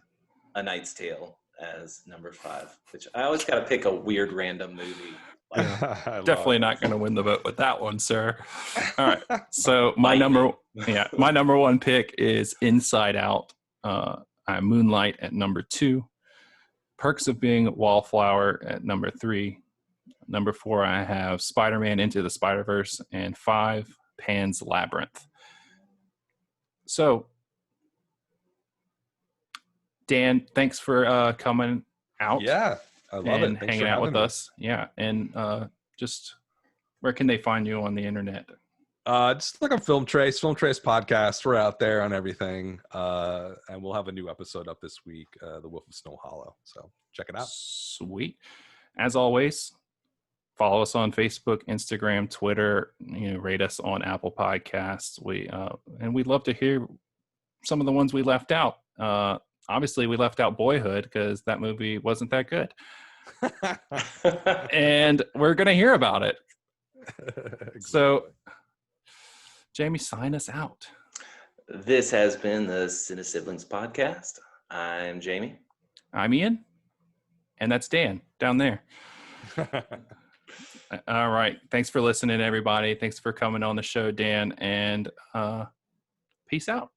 A Knight's Tale as number 5, which I always got to pick a weird random movie. Definitely not going to win the vote with that one, sir. All right. So my number 1 pick is Inside Out. I have Moonlight at number 2. Perks of Being a Wallflower at number 3. Number 4, I have Spider-Man Into the Spider-Verse, and 5, Pan's Labyrinth. So, Dan, thanks for coming out. Yeah, I love it. And hanging out with us. Yeah, and just where can they find you on the internet? Just look on Film Trace podcast. We're out there on everything, and we'll have a new episode up this week, The Wolf of Snow Hollow. So check it out. Sweet. As always, follow us on Facebook, Instagram, Twitter. Rate us on Apple Podcasts. And we'd love to hear some of the ones we left out. Obviously, we left out Boyhood because that movie wasn't that good, and we're gonna hear about it. Exactly. So, Jamie, sign us out. This has been the Cine-Siblings podcast. I'm Jamie. I'm Ian, and that's Dan down there. All right. Thanks for listening, everybody. Thanks for coming on the show, Dan, and peace out.